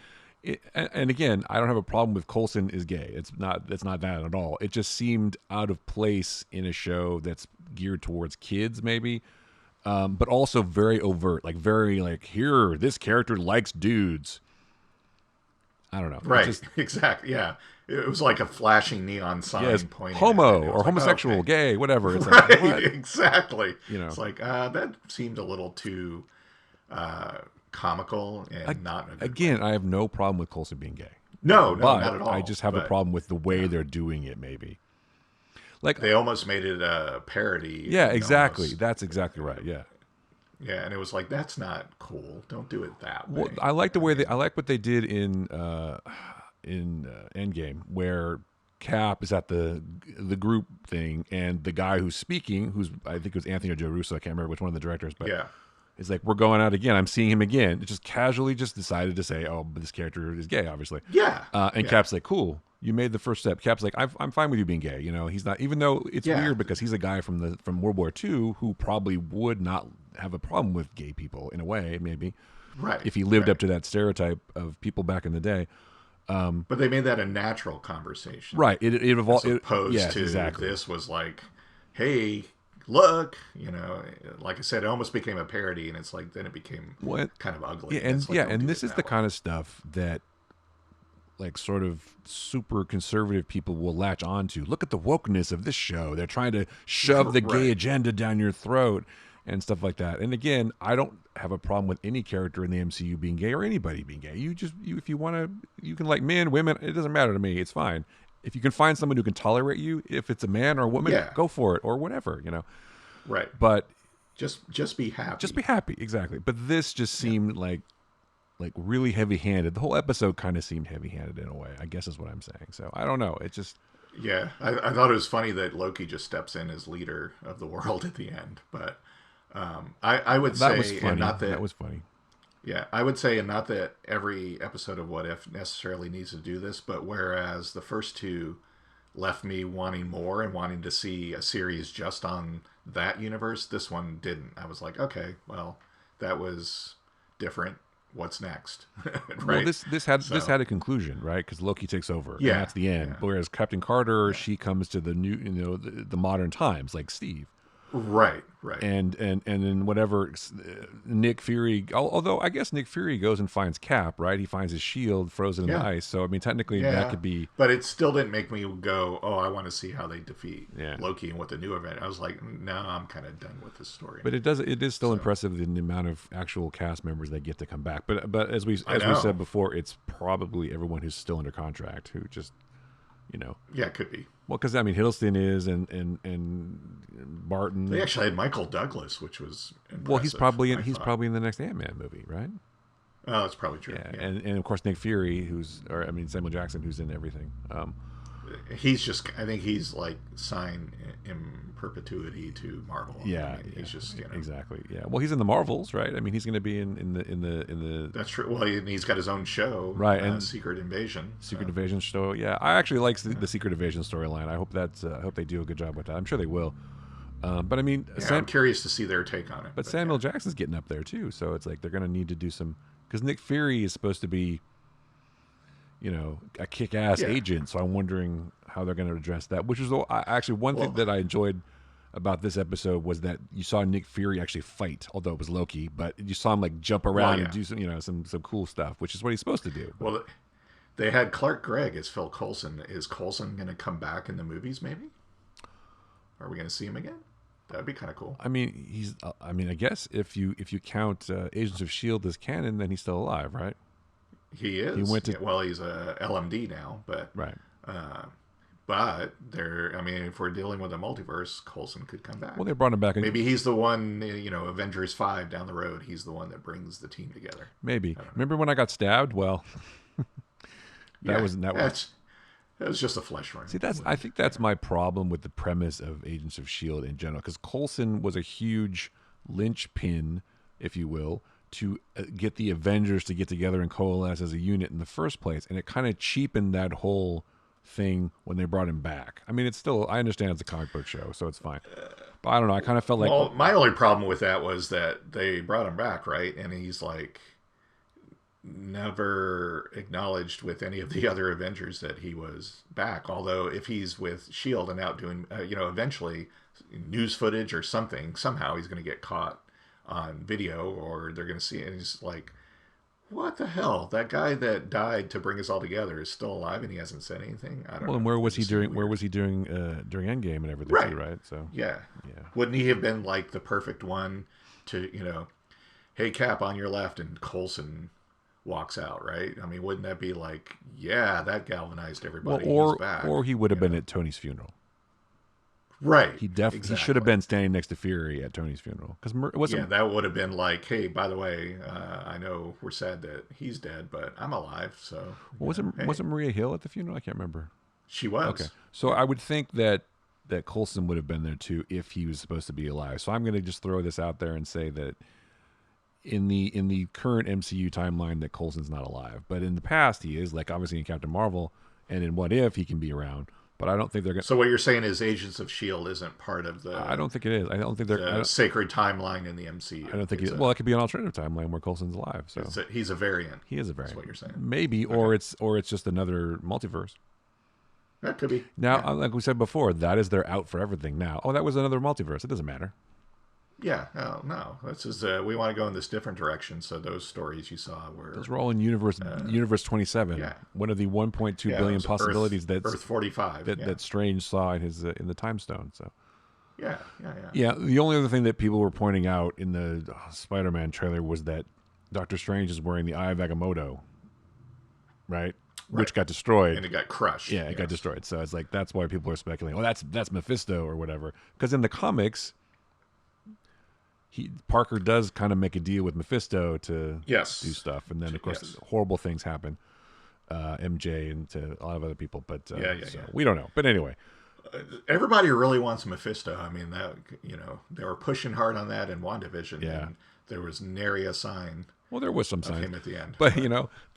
And again, I don't have a problem with Coulson is gay. It's not that at all. It just seemed out of place in a show that's geared towards kids, maybe, but also very overt, like very like, here, this character likes dudes. I don't know. Right. Exactly. Yeah. It was like a flashing neon sign pointing homo or homosexual, gay, whatever. It's right. Like, what? Exactly. It's like, that seemed a little too comical and not. Again, I have no problem with Coulson being gay. No, not at all. I just have a problem with the way they're doing it, maybe. Like, they almost made it a parody. Yeah, exactly. That's exactly right. Yeah. Yeah, and it was like, that's not cool. Don't do it that way. Well, I like what they did in Endgame, where Cap is at the group thing, and the guy who's speaking, who's I think it was Anthony or Joe Russo, I can't remember which one of the directors, but it's like, we're going out again. I'm seeing him again. It just casually just decided to say, oh, but this character is gay, obviously. Yeah. Cap's like, cool. You made the first step. Cap's like, I'm fine with you being gay. He's not, even though it's weird because he's a guy from World War II who probably would not have a problem with gay people in a way, maybe. Right. If he lived up to that stereotype of people back in the day. But they made that a natural conversation. Right. It evolved. As opposed to this was like, hey, look, like I said, it almost became a parody, and it's like then it became What? kind of ugly. Yeah, And it's like, don't and do this it is the that way. kind of stuff that like sort of super conservative people will latch onto. Look at the wokeness of this show. They're trying to shove the gay Right. agenda down your throat and stuff like that. And again, I don't have a problem with any character in the MCU being gay or anybody being gay. If you want to, you can like men, women. It doesn't matter to me. It's fine. If you can find someone who can tolerate you, if it's a man or a woman, Yeah. go for it or whatever, Right. But Just be happy. just be happy, exactly. But this just Yeah. seemed like really heavy-handed. The whole episode kind of seemed heavy-handed in a way, I guess is what I'm saying. So I don't know. It just Yeah, I thought it was funny that Loki just steps in as leader of the world at the end. But I would that say, was funny. and not that, That was funny. yeah, I would say, and not that every episode of What If necessarily needs to do this, but whereas the first two left me wanting more and wanting to see a series just on that universe, this one didn't. I was like, okay, well, that was different. What's next? Right. Well, this had So a conclusion, right? Because Loki takes over, and yeah, that's the end. yeah, Whereas Captain Carter, yeah. she comes to the new, the modern times, like Steve. Right, right. And then whatever Nick Fury, although I guess Nick Fury goes and finds Cap, right? He finds his shield frozen in the Yeah, ice. So I mean, technically that yeah. could be, But it still didn't make me go, oh, I want to see how they defeat yeah. Loki and what the new event. I was like, no, I'm kind of done with this story. But it is still So impressive the amount of actual cast members that get to come back. But as we I we know. said before, it's probably everyone who's still under contract who just Yeah, it could be. well, because I mean Hiddleston is and They Barton. actually had Michael Douglas, which was Well, impressive. I he's thought. probably in the next Ant-Man movie, right? Oh, that's probably true. Yeah, Yeah. and of course Nick Fury, Samuel Jackson, who's in everything. He's just, I think he's like signed in perpetuity to Marvel. Yeah, I mean, he's just, exactly. Yeah, well, he's in the Marvels, right? I mean, he's going to be in the That's true. Well, he's got his own show, right and Secret Invasion. Secret Invasion show. Yeah, I actually like the Secret Invasion storyline. I hope they do a good job with that. I'm sure they will. But I mean, Yeah, I'm curious to see their take on it. but Samuel Jackson's getting up there too, so it's like they're going to need to do some because Nick Fury is supposed to be, a kick-ass Yeah. agent. So I'm wondering how they're going to address that. Which is actually one thing that I enjoyed about this episode was that you saw Nick Fury actually fight, although it was Loki, but you saw him like jump around and do some cool stuff, which is what he's supposed to do. Well, they had Clark Gregg as Phil Coulson. Is Coulson going to come back in the movies? Maybe. Are we going to see him again? That'd be kind of cool. I mean, I guess if you count Agents of Shield as canon, then he's still alive, right? He is. He went to well, he's a LMD now, but right. But I mean, if we're dealing with a multiverse, Coulson could come back. Well, they brought him back. Maybe he's the one. Avengers 5 down the road. He's the one that brings the team together. Maybe. Remember when I got stabbed? Well, that was. It was just a flesh wound. See, I think that's my problem with the premise of Agents of Shield in general, because Coulson was a huge linchpin, if you will, to get the Avengers to get together and coalesce as a unit in the first place, and it kind of cheapened that whole thing when they brought him back. I mean, it's still, I understand it's a comic book show, so it's fine. But I don't know. I kind of felt like, Well, my only problem with that was that they brought him back, right? And he's like never acknowledged with any of the other Avengers that he was back. Although if he's with Shield and out doing, eventually news footage or something, somehow he's going to get caught on video, or they're going to see it. And he's like, what the hell? That guy that died to bring us all together is still alive, and he hasn't said anything. I don't know. well, and where was he during during Endgame and everything, Right. too, right? So Yeah. yeah. Wouldn't he have been like the perfect one to, hey, Cap, on your left, and Coulson walks out, right? I mean, wouldn't that be like, yeah, that galvanized everybody. Well, He's back. or he would have been at Tony's funeral. Right. He should have been standing next to Fury at Tony's funeral, because Yeah, that would have been like, hey, by the way, I know we're sad that he's dead, but I'm alive, so. wasn't Maria Hill at the funeral? I can't remember. She was. Okay, so I would think that Coulson would have been there too if he was supposed to be alive. So I'm going to just throw this out there and say that in the current MCU timeline that Coulson's not alive, but in the past he is. Like obviously in Captain Marvel and in What If he can be around. But I don't think they're going. So what you're saying is Agents of Shield isn't part of the. I don't think it is. I don't think they're the sacred timeline in the MCU. I don't think it. Well, it could be an alternative timeline where Coulson's alive. So he's a variant. He is a variant. That's what you're saying. Maybe, or it's just another multiverse. That could be. Now, Yeah. like we said before, that is their out for everything now. Oh, that was another multiverse. It doesn't matter. Yeah. Oh, no. This is, we want to go in this different direction. So those stories you saw Those were, were all in universe 27. yeah. One of the 1.2 Yeah. It billion was Earth, possibilities Earth 45. Yeah. that Strange saw in his in the Time Stone. So Yeah. Yeah. Yeah. yeah, the only other thing that people were pointing out in the Spider-Man trailer was that Doctor Strange is wearing the Eye of Agamotto, right? Right. Which got destroyed. And it got crushed. Yeah, it got destroyed. So it's like that's why people are speculating. Oh, that's Mephisto or whatever. Because in the comics, Parker does kind of make a deal with Mephisto to Yes. do stuff, and then of course Yes. horrible things happen. MJ and to a lot of other people, but Yeah. we don't know. But anyway, Everybody really wants Mephisto. I mean, that, they were pushing hard on that in WandaVision. Yeah. And there was nary a sign well, there was some of signs him at the end. but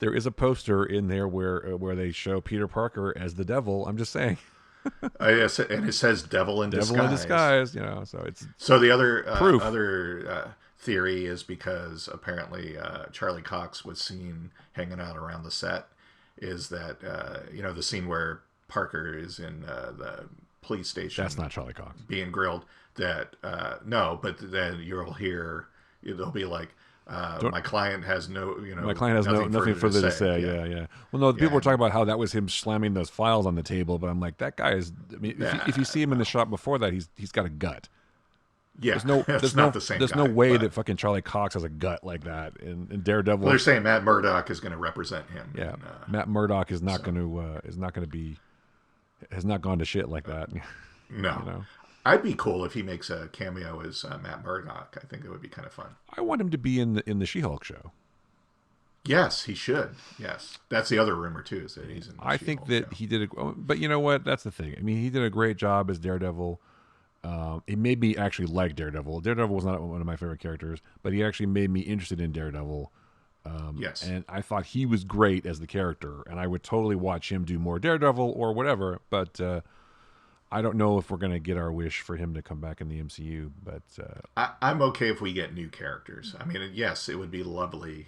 there is a poster in there where they show Peter Parker as the devil. I'm just saying, Yes, and it says "devil in devil disguise." in disguise. So it's So the other Proof. theory is because apparently Charlie Cox was seen hanging out around the set. Is that the scene where Parker is in the police station? that's not Charlie Cox. Being grilled. That no, but then you'll hear they'll be like. My client has My client has nothing further to say. Yeah. Well, no, people were talking about how that was him slamming those files on the table, but I'm like, that guy is. I mean, if you see him in the shop before that, he's got a gut. Yeah, There's not the same. There's guy, no way but, that fucking Charlie Cox has a gut like that. And Daredevil. Well, they're saying Matt Murdock is going to represent him. Yeah, and, Matt Murdock is not going to be, has not gone to shit like that. No. I'd be cool if he makes a cameo as Matt Murdock. I think it would be kind of fun. I want him to be in the She-Hulk show. Yes, he should. Yes, that's the other rumor too. Is that he's in? I think that he did but you know what? That's the thing. I mean, he did a great job as Daredevil. It made me actually like Daredevil. Daredevil was not one of my favorite characters, but he actually made me interested in Daredevil. Yes, and I thought he was great as the character, and I would totally watch him do more Daredevil or whatever. But I don't know if we're going to get our wish for him to come back in the MCU, but I'm okay if we get new characters. I mean, yes, it would be lovely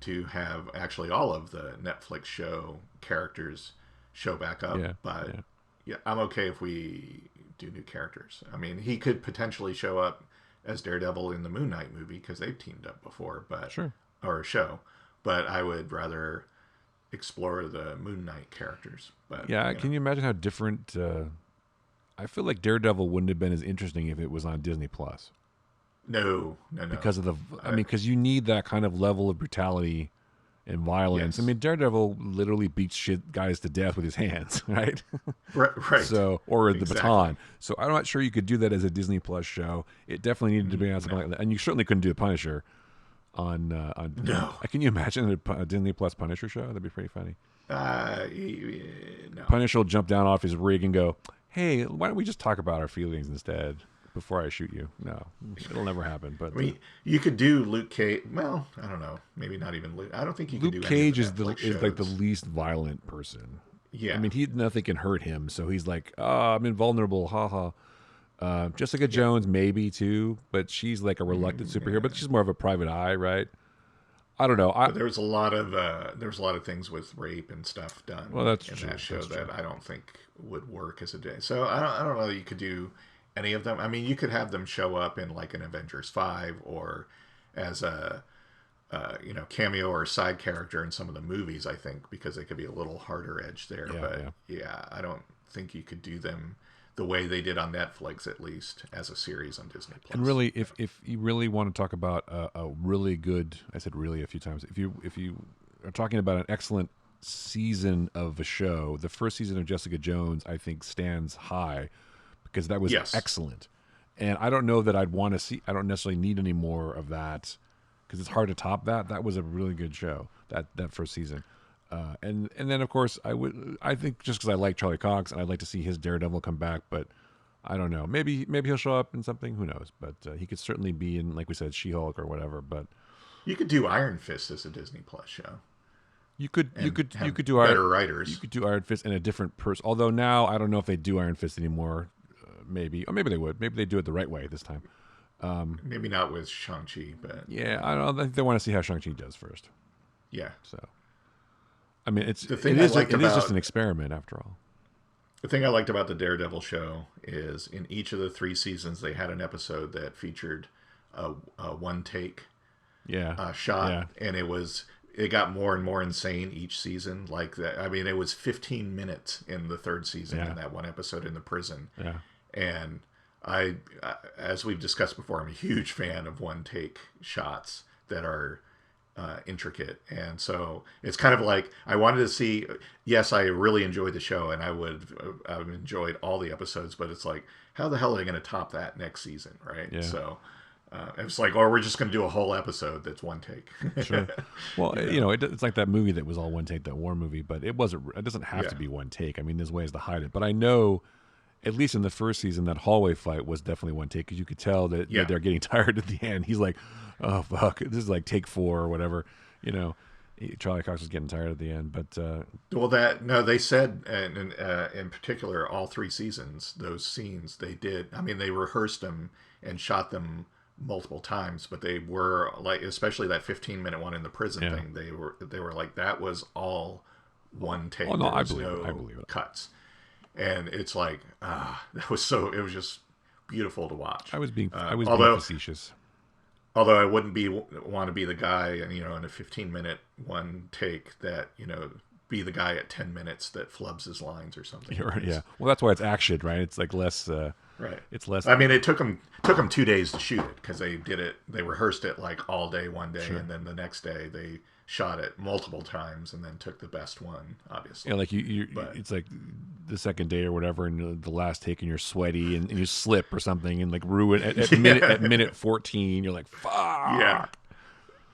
to have actually all of the Netflix show characters show back up. But I'm okay if we do new characters. I mean, he could potentially show up as Daredevil in the Moon Knight movie because they've teamed up before, but sure, or a show. But I would rather explore the Moon Knight characters. But can you imagine how different? I feel like Daredevil wouldn't have been as interesting if it was on Disney Plus. No. Because of because you need that kind of level of brutality and violence. Yes. I mean, Daredevil literally beats guys to death with his hands, right? Right. So, or the baton. So, I'm not sure you could do that as a Disney Plus show. It definitely needed to be on something like that, and you certainly couldn't do a Punisher on. No. Can you imagine a Disney Plus Punisher show? That'd be pretty funny. No. Punisher will jump down off his rig and go, "Hey, why don't we just talk about our feelings instead before I shoot you?" No, it'll never happen. But I mean, you could do Luke Cage. Well, I don't know. Maybe not even Luke. I don't think you could do Luke any of Cage the is Netflix like the shows. least violent person. Yeah. I mean, nothing can hurt him, so he's like, "Oh, I'm invulnerable." Ha ha. Jessica Jones maybe too, but she's like a reluctant superhero. But she's more of a private eye, right? I don't know. But there was a lot of things with rape and stuff done. Well, that's in true. that show That's that true. I don't think would work as a day. So I don't know that you could do any of them. I mean, you could have them show up in like an Avengers 5 or as a cameo or side character in some of the movies. I think because they could be a little harder edge there. I don't think you could do them the way they did on Netflix, at least as a series on Disney Plus. And really, if you really want to talk about a really good, I said really a few times. If you are talking about an excellent season of a show, the first season of Jessica Jones, I think, stands high because that was excellent. And I don't know that I'd want to see. I don't necessarily need any more of that because it's hard to top that. That was a really good show. That first season. And then of course I think just because I like Charlie Cox and I'd like to see his Daredevil come back, but I don't know. Maybe he'll show up in something. Who knows? But he could certainly be in, like we said, She-Hulk or whatever. But you could do Iron Fist as a Disney Plus show. You could do better writers. You could do Iron Fist and a different person. Although now I don't know if they do Iron Fist anymore. Maybe they would. Maybe they do it the right way this time. Maybe not with Shang-Chi, but yeah, I don't know. I think they want to see how Shang-Chi does first. Yeah. So, I mean, it is just an experiment after all. The thing I liked about the Daredevil show is in each of the 3 seasons they had an episode that featured a one take Yeah, shot, yeah, and it got more and more insane each season. Like that, I mean, it was 15 minutes in the third season yeah, in that one episode in the prison, yeah. and as we've discussed before, I'm a huge fan of one take shots that are intricate, and so it's kind of like I wanted to see. Yes, I really enjoyed the show, and I've enjoyed all the episodes, but it's like, how the hell are they going to top that next season, right? Yeah. So it's like, or we're just going to do a whole episode that's one take. Sure. Well, You know? it's like that movie that was all one take, that war movie, but it wasn't. It doesn't have Yeah. to be one take. I mean, there's ways to hide it. But I know, at least in the first season, that hallway fight was definitely one take because you could tell that Yeah. they're getting tired at the end. He's like, "Oh fuck, this is like take 4 or whatever." You know, Charlie Cox was getting tired at the end. But Well, that no, they said, and in particular, all 3 seasons, those scenes they did. I mean, they rehearsed them and shot them multiple times, but they were like, especially that 15-minute one in the prison Yeah. thing. They were like, that was all one take. oh no, There I was believe it. no I believe it. cuts, and it's like that was so. It was just beautiful to watch. I was being being Although facetious. I wouldn't want to be the guy, in a 15-minute one take that be the guy at 10 minutes that flubs his lines or something. Yeah. Well, that's why it's action, right? It's like less. Right. It's less. I mean, it took them 2 days to shoot it because they did it. They rehearsed it like all day one day, and then the next day they shot it multiple times and then took the best one, obviously. Like But- it's like the second day or whatever, and the last take, and you're sweaty, and you slip or something, and like ruin at minute 14. You're like, fuck. Yeah.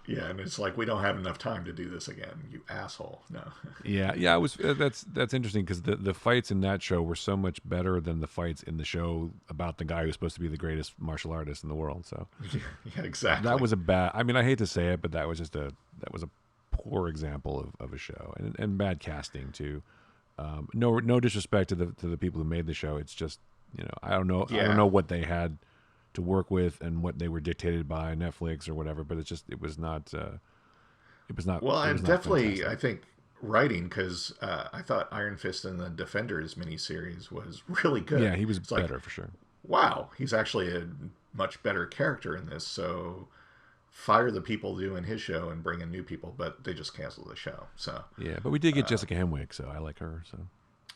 Yeah, and it's like, we don't have enough time to do this again, you asshole. No. Yeah. It was that's interesting because the fights in that show were so much better than the fights in the show about the guy who's supposed to be the greatest martial artist in the world. So Yeah, exactly. that was a bad. I mean, I hate to say it, but that was a poor example of a show, and bad casting too. No disrespect to the people who made the show. It's just, I don't know. I Yeah. don't know what they had to work with and what they were dictated by Netflix or whatever. But it was not. Well, it I'm was not definitely, fantastic. I think, writing because I thought Iron Fist and the Defenders miniseries was really good. Yeah, he was It's like, better for sure. wow, he's actually a much better character in this. So fire the people doing his show and bring in new people, but they just canceled the show. So, Yeah, but we did get Jessica Henwick, so I like her. So,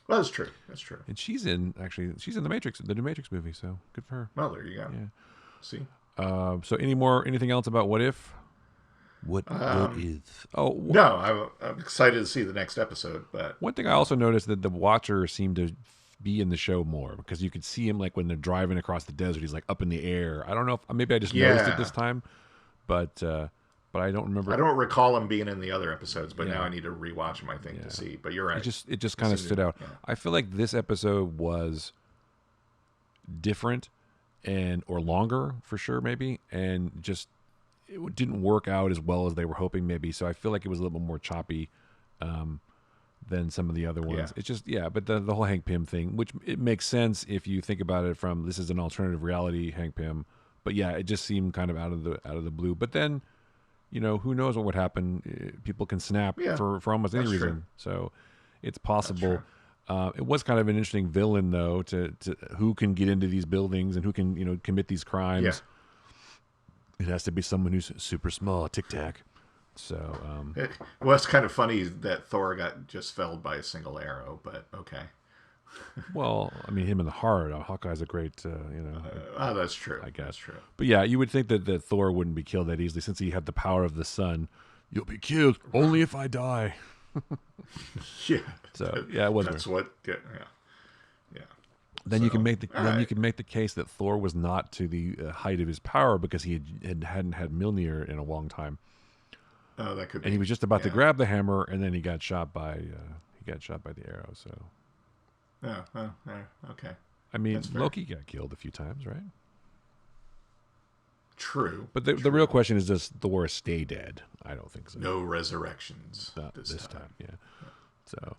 well, that's true. That's true. and she's in the Matrix, the new Matrix movie. So good for her. Well, there you go. Yeah. See, So anything else about What If? What if? Oh, no, I'm excited to see the next episode, but one thing I also noticed that the Watcher seemed to be in the show more because you could see him like when they're driving across the desert. He's like up in the air. I don't know if maybe I just noticed it Yeah. this time, but I don't remember. I don't recall him being in the other episodes. But Yeah. now I need to rewatch him, I think, to see. But you're right. It just kind of seemed stood to- out. yeah. I feel like this episode was different or longer for sure, maybe, and just it didn't work out as well as they were hoping, maybe. So I feel like it was a little bit more choppy than some of the other ones. Yeah. It's just but the whole Hank Pym thing, which it makes sense if you think about it from this is an alternative reality Hank Pym, but yeah, it just seemed kind of out of the blue. But then, who knows what would happen? People can snap Yeah, for almost any that's reason, true. so it's possible. true. It was kind of an interesting villain, though, to who can get into these buildings and who can commit these crimes. Yeah. It has to be someone who's super small, tic tac. So Well, it's kind of funny that Thor got just felled by a single arrow, but okay. well, I mean, him in the heart. Hawkeye's a great, Oh, that's true. I guess. That's true. But yeah, you would think that Thor wouldn't be killed that easily since he had the power of the sun. You'll be killed only if I die. Yeah. So yeah, it wasn't. That's what. Yeah. Yeah. Then you can So, make the all then you right. can make the case that Thor was not to the height of his power because he hadn't had Mjolnir in a long time, Oh, that could be. and he was just about to yeah. grab the hammer, and then he got shot by the arrow. So Okay. I mean, That's fair. Loki got killed a few times, right? True. But the real question is, does Thor stay dead? I don't think so. No resurrections Not this time. Yeah. So,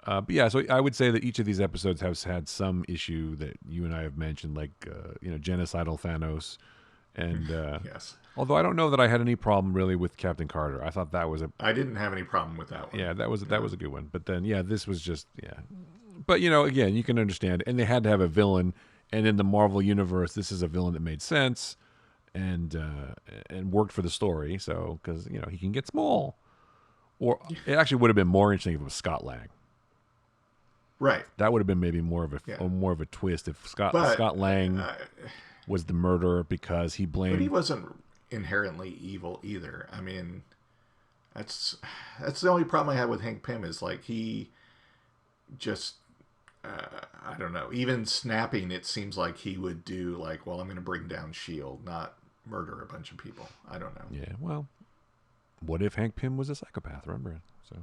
but yeah, so I would say that each of these episodes has had some issue that you and I have mentioned, like genocidal Thanos, and Yes. although I don't know that I had any problem really with Captain Carter. I thought that was I didn't have any problem with that one. that was a good one. But then this was just But again, you can understand, and they had to have a villain, and in the Marvel universe, this is a villain that made sense and worked for the story. So because he can get small, or it actually would have been more interesting if it was Scott Lang. Right. That would have been maybe more of a twist if Scott Lang was the murderer because he blamed. But he wasn't inherently evil either. I mean, that's the only problem I have with Hank Pym is like he just I don't know. Even snapping, it seems like he would do like, well, I'm going to bring down Shield, not murder a bunch of people. I don't know. Yeah. Well, what if Hank Pym was a psychopath? Remember? So.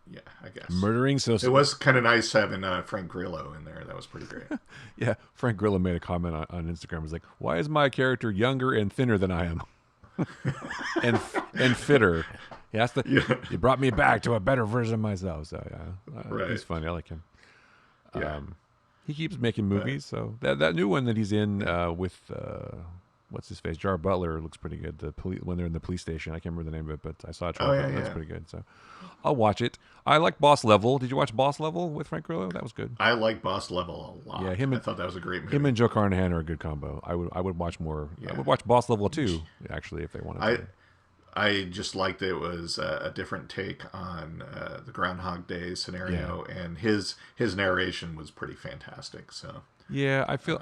Yeah, I guess murdering. So it was kind of nice having Frank Grillo in there. That was pretty great. Yeah, Frank Grillo made a comment on Instagram. He was like, "Why is my character younger and thinner than I am, and fitter?" He asked You brought me back to a better version of myself. So yeah, right. He's funny. I like him. Yeah. He keeps making movies. So that new one that he's in with what's his face, Jar Butler, looks pretty good. When they're in the police station, I can't remember the name of it, but I saw a trailer. That's pretty good. So I'll watch it. I like Boss Level. Did you watch Boss Level with Frank Grillo? That was good. I like Boss Level a lot. Yeah, I thought that was a great movie. Him and Joe Carnahan are a good combo. I would watch more. Yeah. I would watch Boss Level too, actually, if they wanted to. I just liked it was a different take on the Groundhog Day scenario, and his narration was pretty fantastic. So yeah, I feel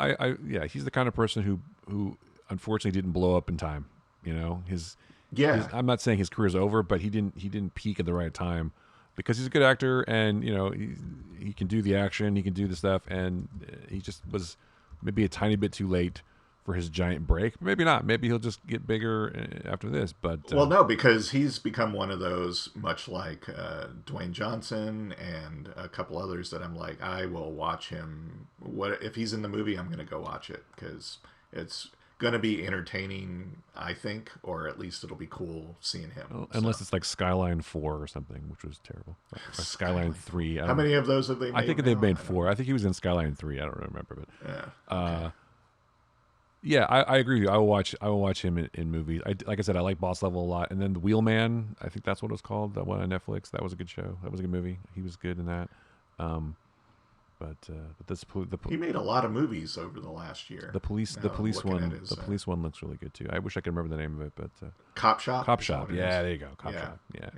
he's the kind of person who unfortunately didn't blow up in time. His I'm not saying his career's over, but he didn't peak at the right time because he's a good actor and he can do the action, he can do the stuff, and he just was maybe a tiny bit too late for his giant break. Maybe not. Maybe he'll just get bigger after this. But well, no, because he's become one of those, much like Dwayne Johnson and a couple others that I'm like, I will watch him. What if he's in the movie? I'm going to go watch it because it's going to be entertaining, I think, or at least it'll be cool seeing him. Well, unless it's like Skyline 4 or something, which was terrible. Or Skyline 3. How many of those have they made? I think they've made 4. I think he was in Skyline 3. I don't remember, but yeah. Okay. Yeah, I agree with you. I will watch him in movies. Like I said, I like Boss Level a lot. And then The Wheelman, I think that's what it was called. That one on Netflix. That was a good show. That was a good movie. He was good in that. But he made a lot of movies over the last year. The police one looks really good too. I wish I could remember the name of it, but Cop Shop. Cop Shop. Yeah, there you go. Cop Shop. Yeah.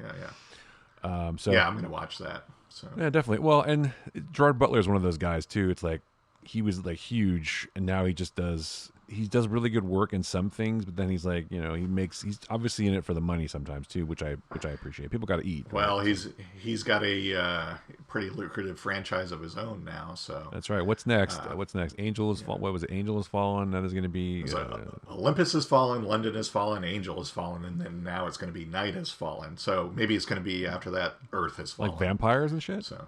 I'm gonna watch that. So yeah, definitely. Well, and Gerard Butler is one of those guys too. It's like he was like huge, and now he does really good work in some things, but then he's like, he's obviously in it for the money sometimes too, which I appreciate. People got to eat. Well, right? he's got a pretty lucrative franchise of his own now, so that's right. What's next? Angel is What was it? Angel has fallen. That is going to be Olympus has fallen, London has fallen, Angel has fallen, and then now it's going to be Night has fallen. So maybe it's going to be after that Earth has fallen, like vampires and shit. So.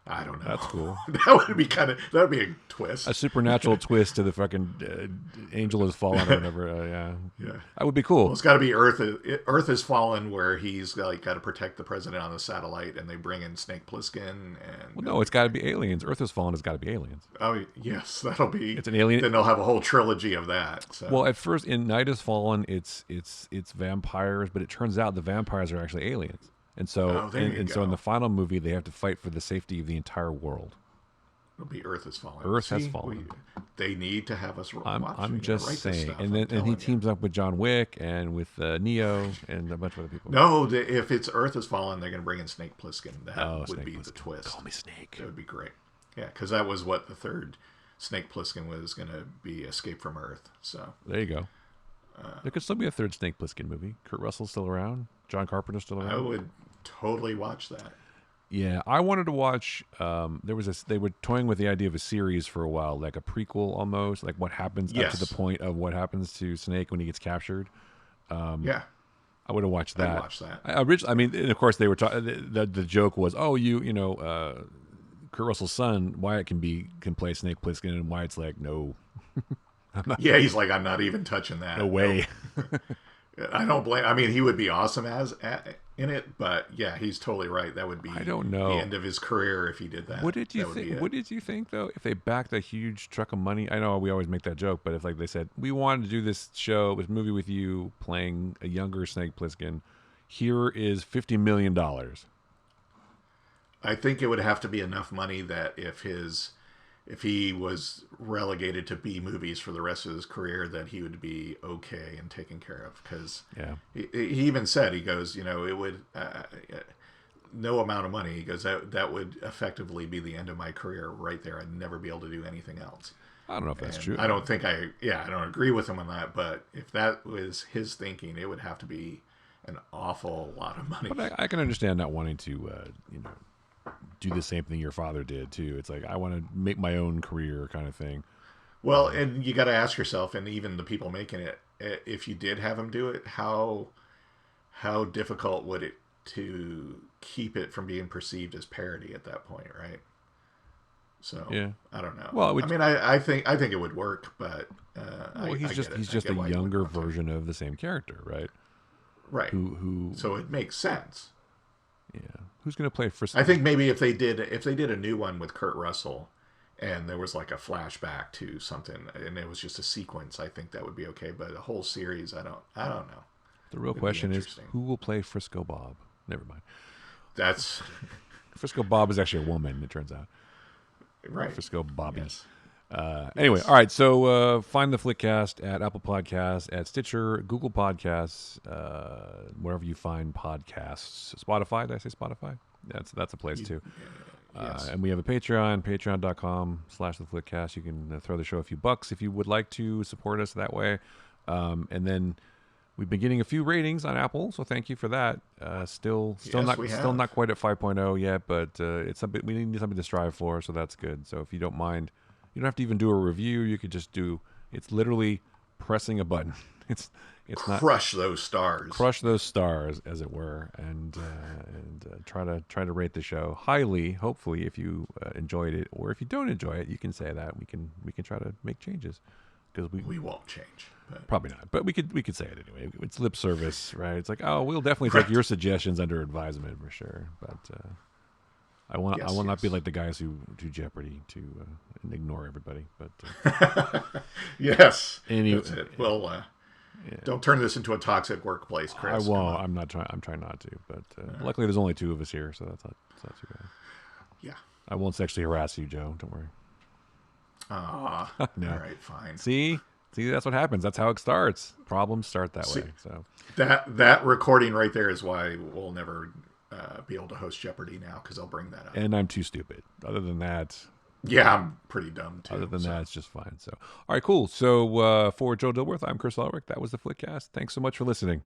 I don't know. That's cool. that would be a twist. A supernatural twist to the fucking Angel has fallen or whatever. Yeah. That would be cool. Well, it's got to be Earth. Earth has fallen, where he's like got to protect the president on the satellite, and they bring in Snake Plissken. And no, it's got to be aliens. Earth has fallen has got to be aliens. Oh yes, that'll be. It's an alien. Then they'll have a whole trilogy of that. So. Well, at first in Night has fallen, it's vampires, but it turns out the vampires are actually aliens. And so, so in the final movie, they have to fight for the safety of the entire world. It'll be Earth has fallen. Earth has fallen. They need to have us watch. I'm just saying. And he teams up with John Wick and with Neo and a bunch of other people. No, if it's Earth has fallen, they're going to bring in Snake Plissken. That would be the twist. Call me Snake. That would be great. Yeah, because that was what the third Snake Plissken was going to be, Escape from Earth. So there you go. There could still be a third Snake Plissken movie. Kurt Russell's still around. John Carpenter's still around. I would totally watch that. Yeah, I wanted to watch. They were toying with the idea of a series for a while, like a prequel almost, like what happens up to the point of what happens to Snake when he gets captured. Yeah, I would have watched that. I'd watch that. And of course they were talking. The joke was, Kurt Russell's son Wyatt can play Snake Plissken, and Wyatt's like, no. Yeah, he's like, I'm not even touching that. No way. I don't blame. I mean, he would be awesome in it, but yeah, he's totally right. That would be the end of his career if he did that. What did you think? What did you think though? If they backed a huge truck of money, I know we always make that joke, but if like they said, we wanted to do this movie with you playing a younger Snake Plissken, here is $50 million. I think it would have to be enough money that if he was relegated to B movies for the rest of his career, that he would be okay and taken care of. Because Yeah. he even said, he goes, it would no amount of money. He goes, that would effectively be the end of my career right there. I'd never be able to do anything else. I don't know if that's And true. I don't think I don't agree with him on that. But if that was his thinking, it would have to be an awful lot of money. But I can understand not wanting to, do the same thing your father did too. It's like I want to make my own career, kind of thing. Well, and you got to ask yourself, and even the people making it, if you did have him do it, how difficult would it to keep it from being perceived as parody at that point, right? So Yeah. I don't know. Well, it would, I mean, I think it would work, but well, he's I just get it. he's I just get a why you younger wouldn't want to. version of the same character, right? Right. Who So it makes sense. yeah. Who's going to play Frisco? I think maybe if they did a new one with Kurt Russell, and there was like a flashback to something, and it was just a sequence, I think that would be okay. But a whole series, I don't know. The real question is who will play Frisco Bob? Never mind. That's Frisco Bob is actually a woman, it turns out. right. Frisco Bobby. Yes. Anyway, all right. So find the Flickcast at Apple Podcasts, at Stitcher, Google Podcasts, wherever you find podcasts. Spotify. Did I say Spotify? That's a place too. Yes. And we have a Patreon, patreon.com/theflickcast. You can throw the show a few bucks if you would like to support us that way. And then we've been getting a few ratings on Apple, so thank you for that. Still not quite at 5.0 yet, but it's something we need something to strive for, so that's good. So if you don't mind, you don't have to even do a review. You could just do. It's literally pressing a button. It's not crush those stars. Crush those stars, as it were, and try to rate the show highly. Hopefully, if you enjoyed it, or if you don't enjoy it, you can say that. We can try to make changes, because we won't change. But. Probably not, but we could say it anyway. It's lip service, right? It's like, oh, we'll definitely take your suggestions under advisement for sure. But I will not be like the guys who do Jeopardy and ignore everybody. But yes, anyway, that's it. Well, don't turn this into a toxic workplace, Chris. I won't. I'm not trying. I'm trying not to. But luckily, there's only two of us here, so that's not too bad. Yeah, I won't sexually harass you, Joe. Don't worry. No. All right, fine. See, that's what happens. That's how it starts. Problems start that way. So that recording right there is why we'll never be able to host Jeopardy now, because I'll bring that up. And I'm too stupid. Other than that, yeah, I'm pretty dumb too. Other than that, it's just fine. So, all right, cool. So for Joe Dilworth, I'm Chris Ulrich. That was the Flickcast. Thanks so much for listening.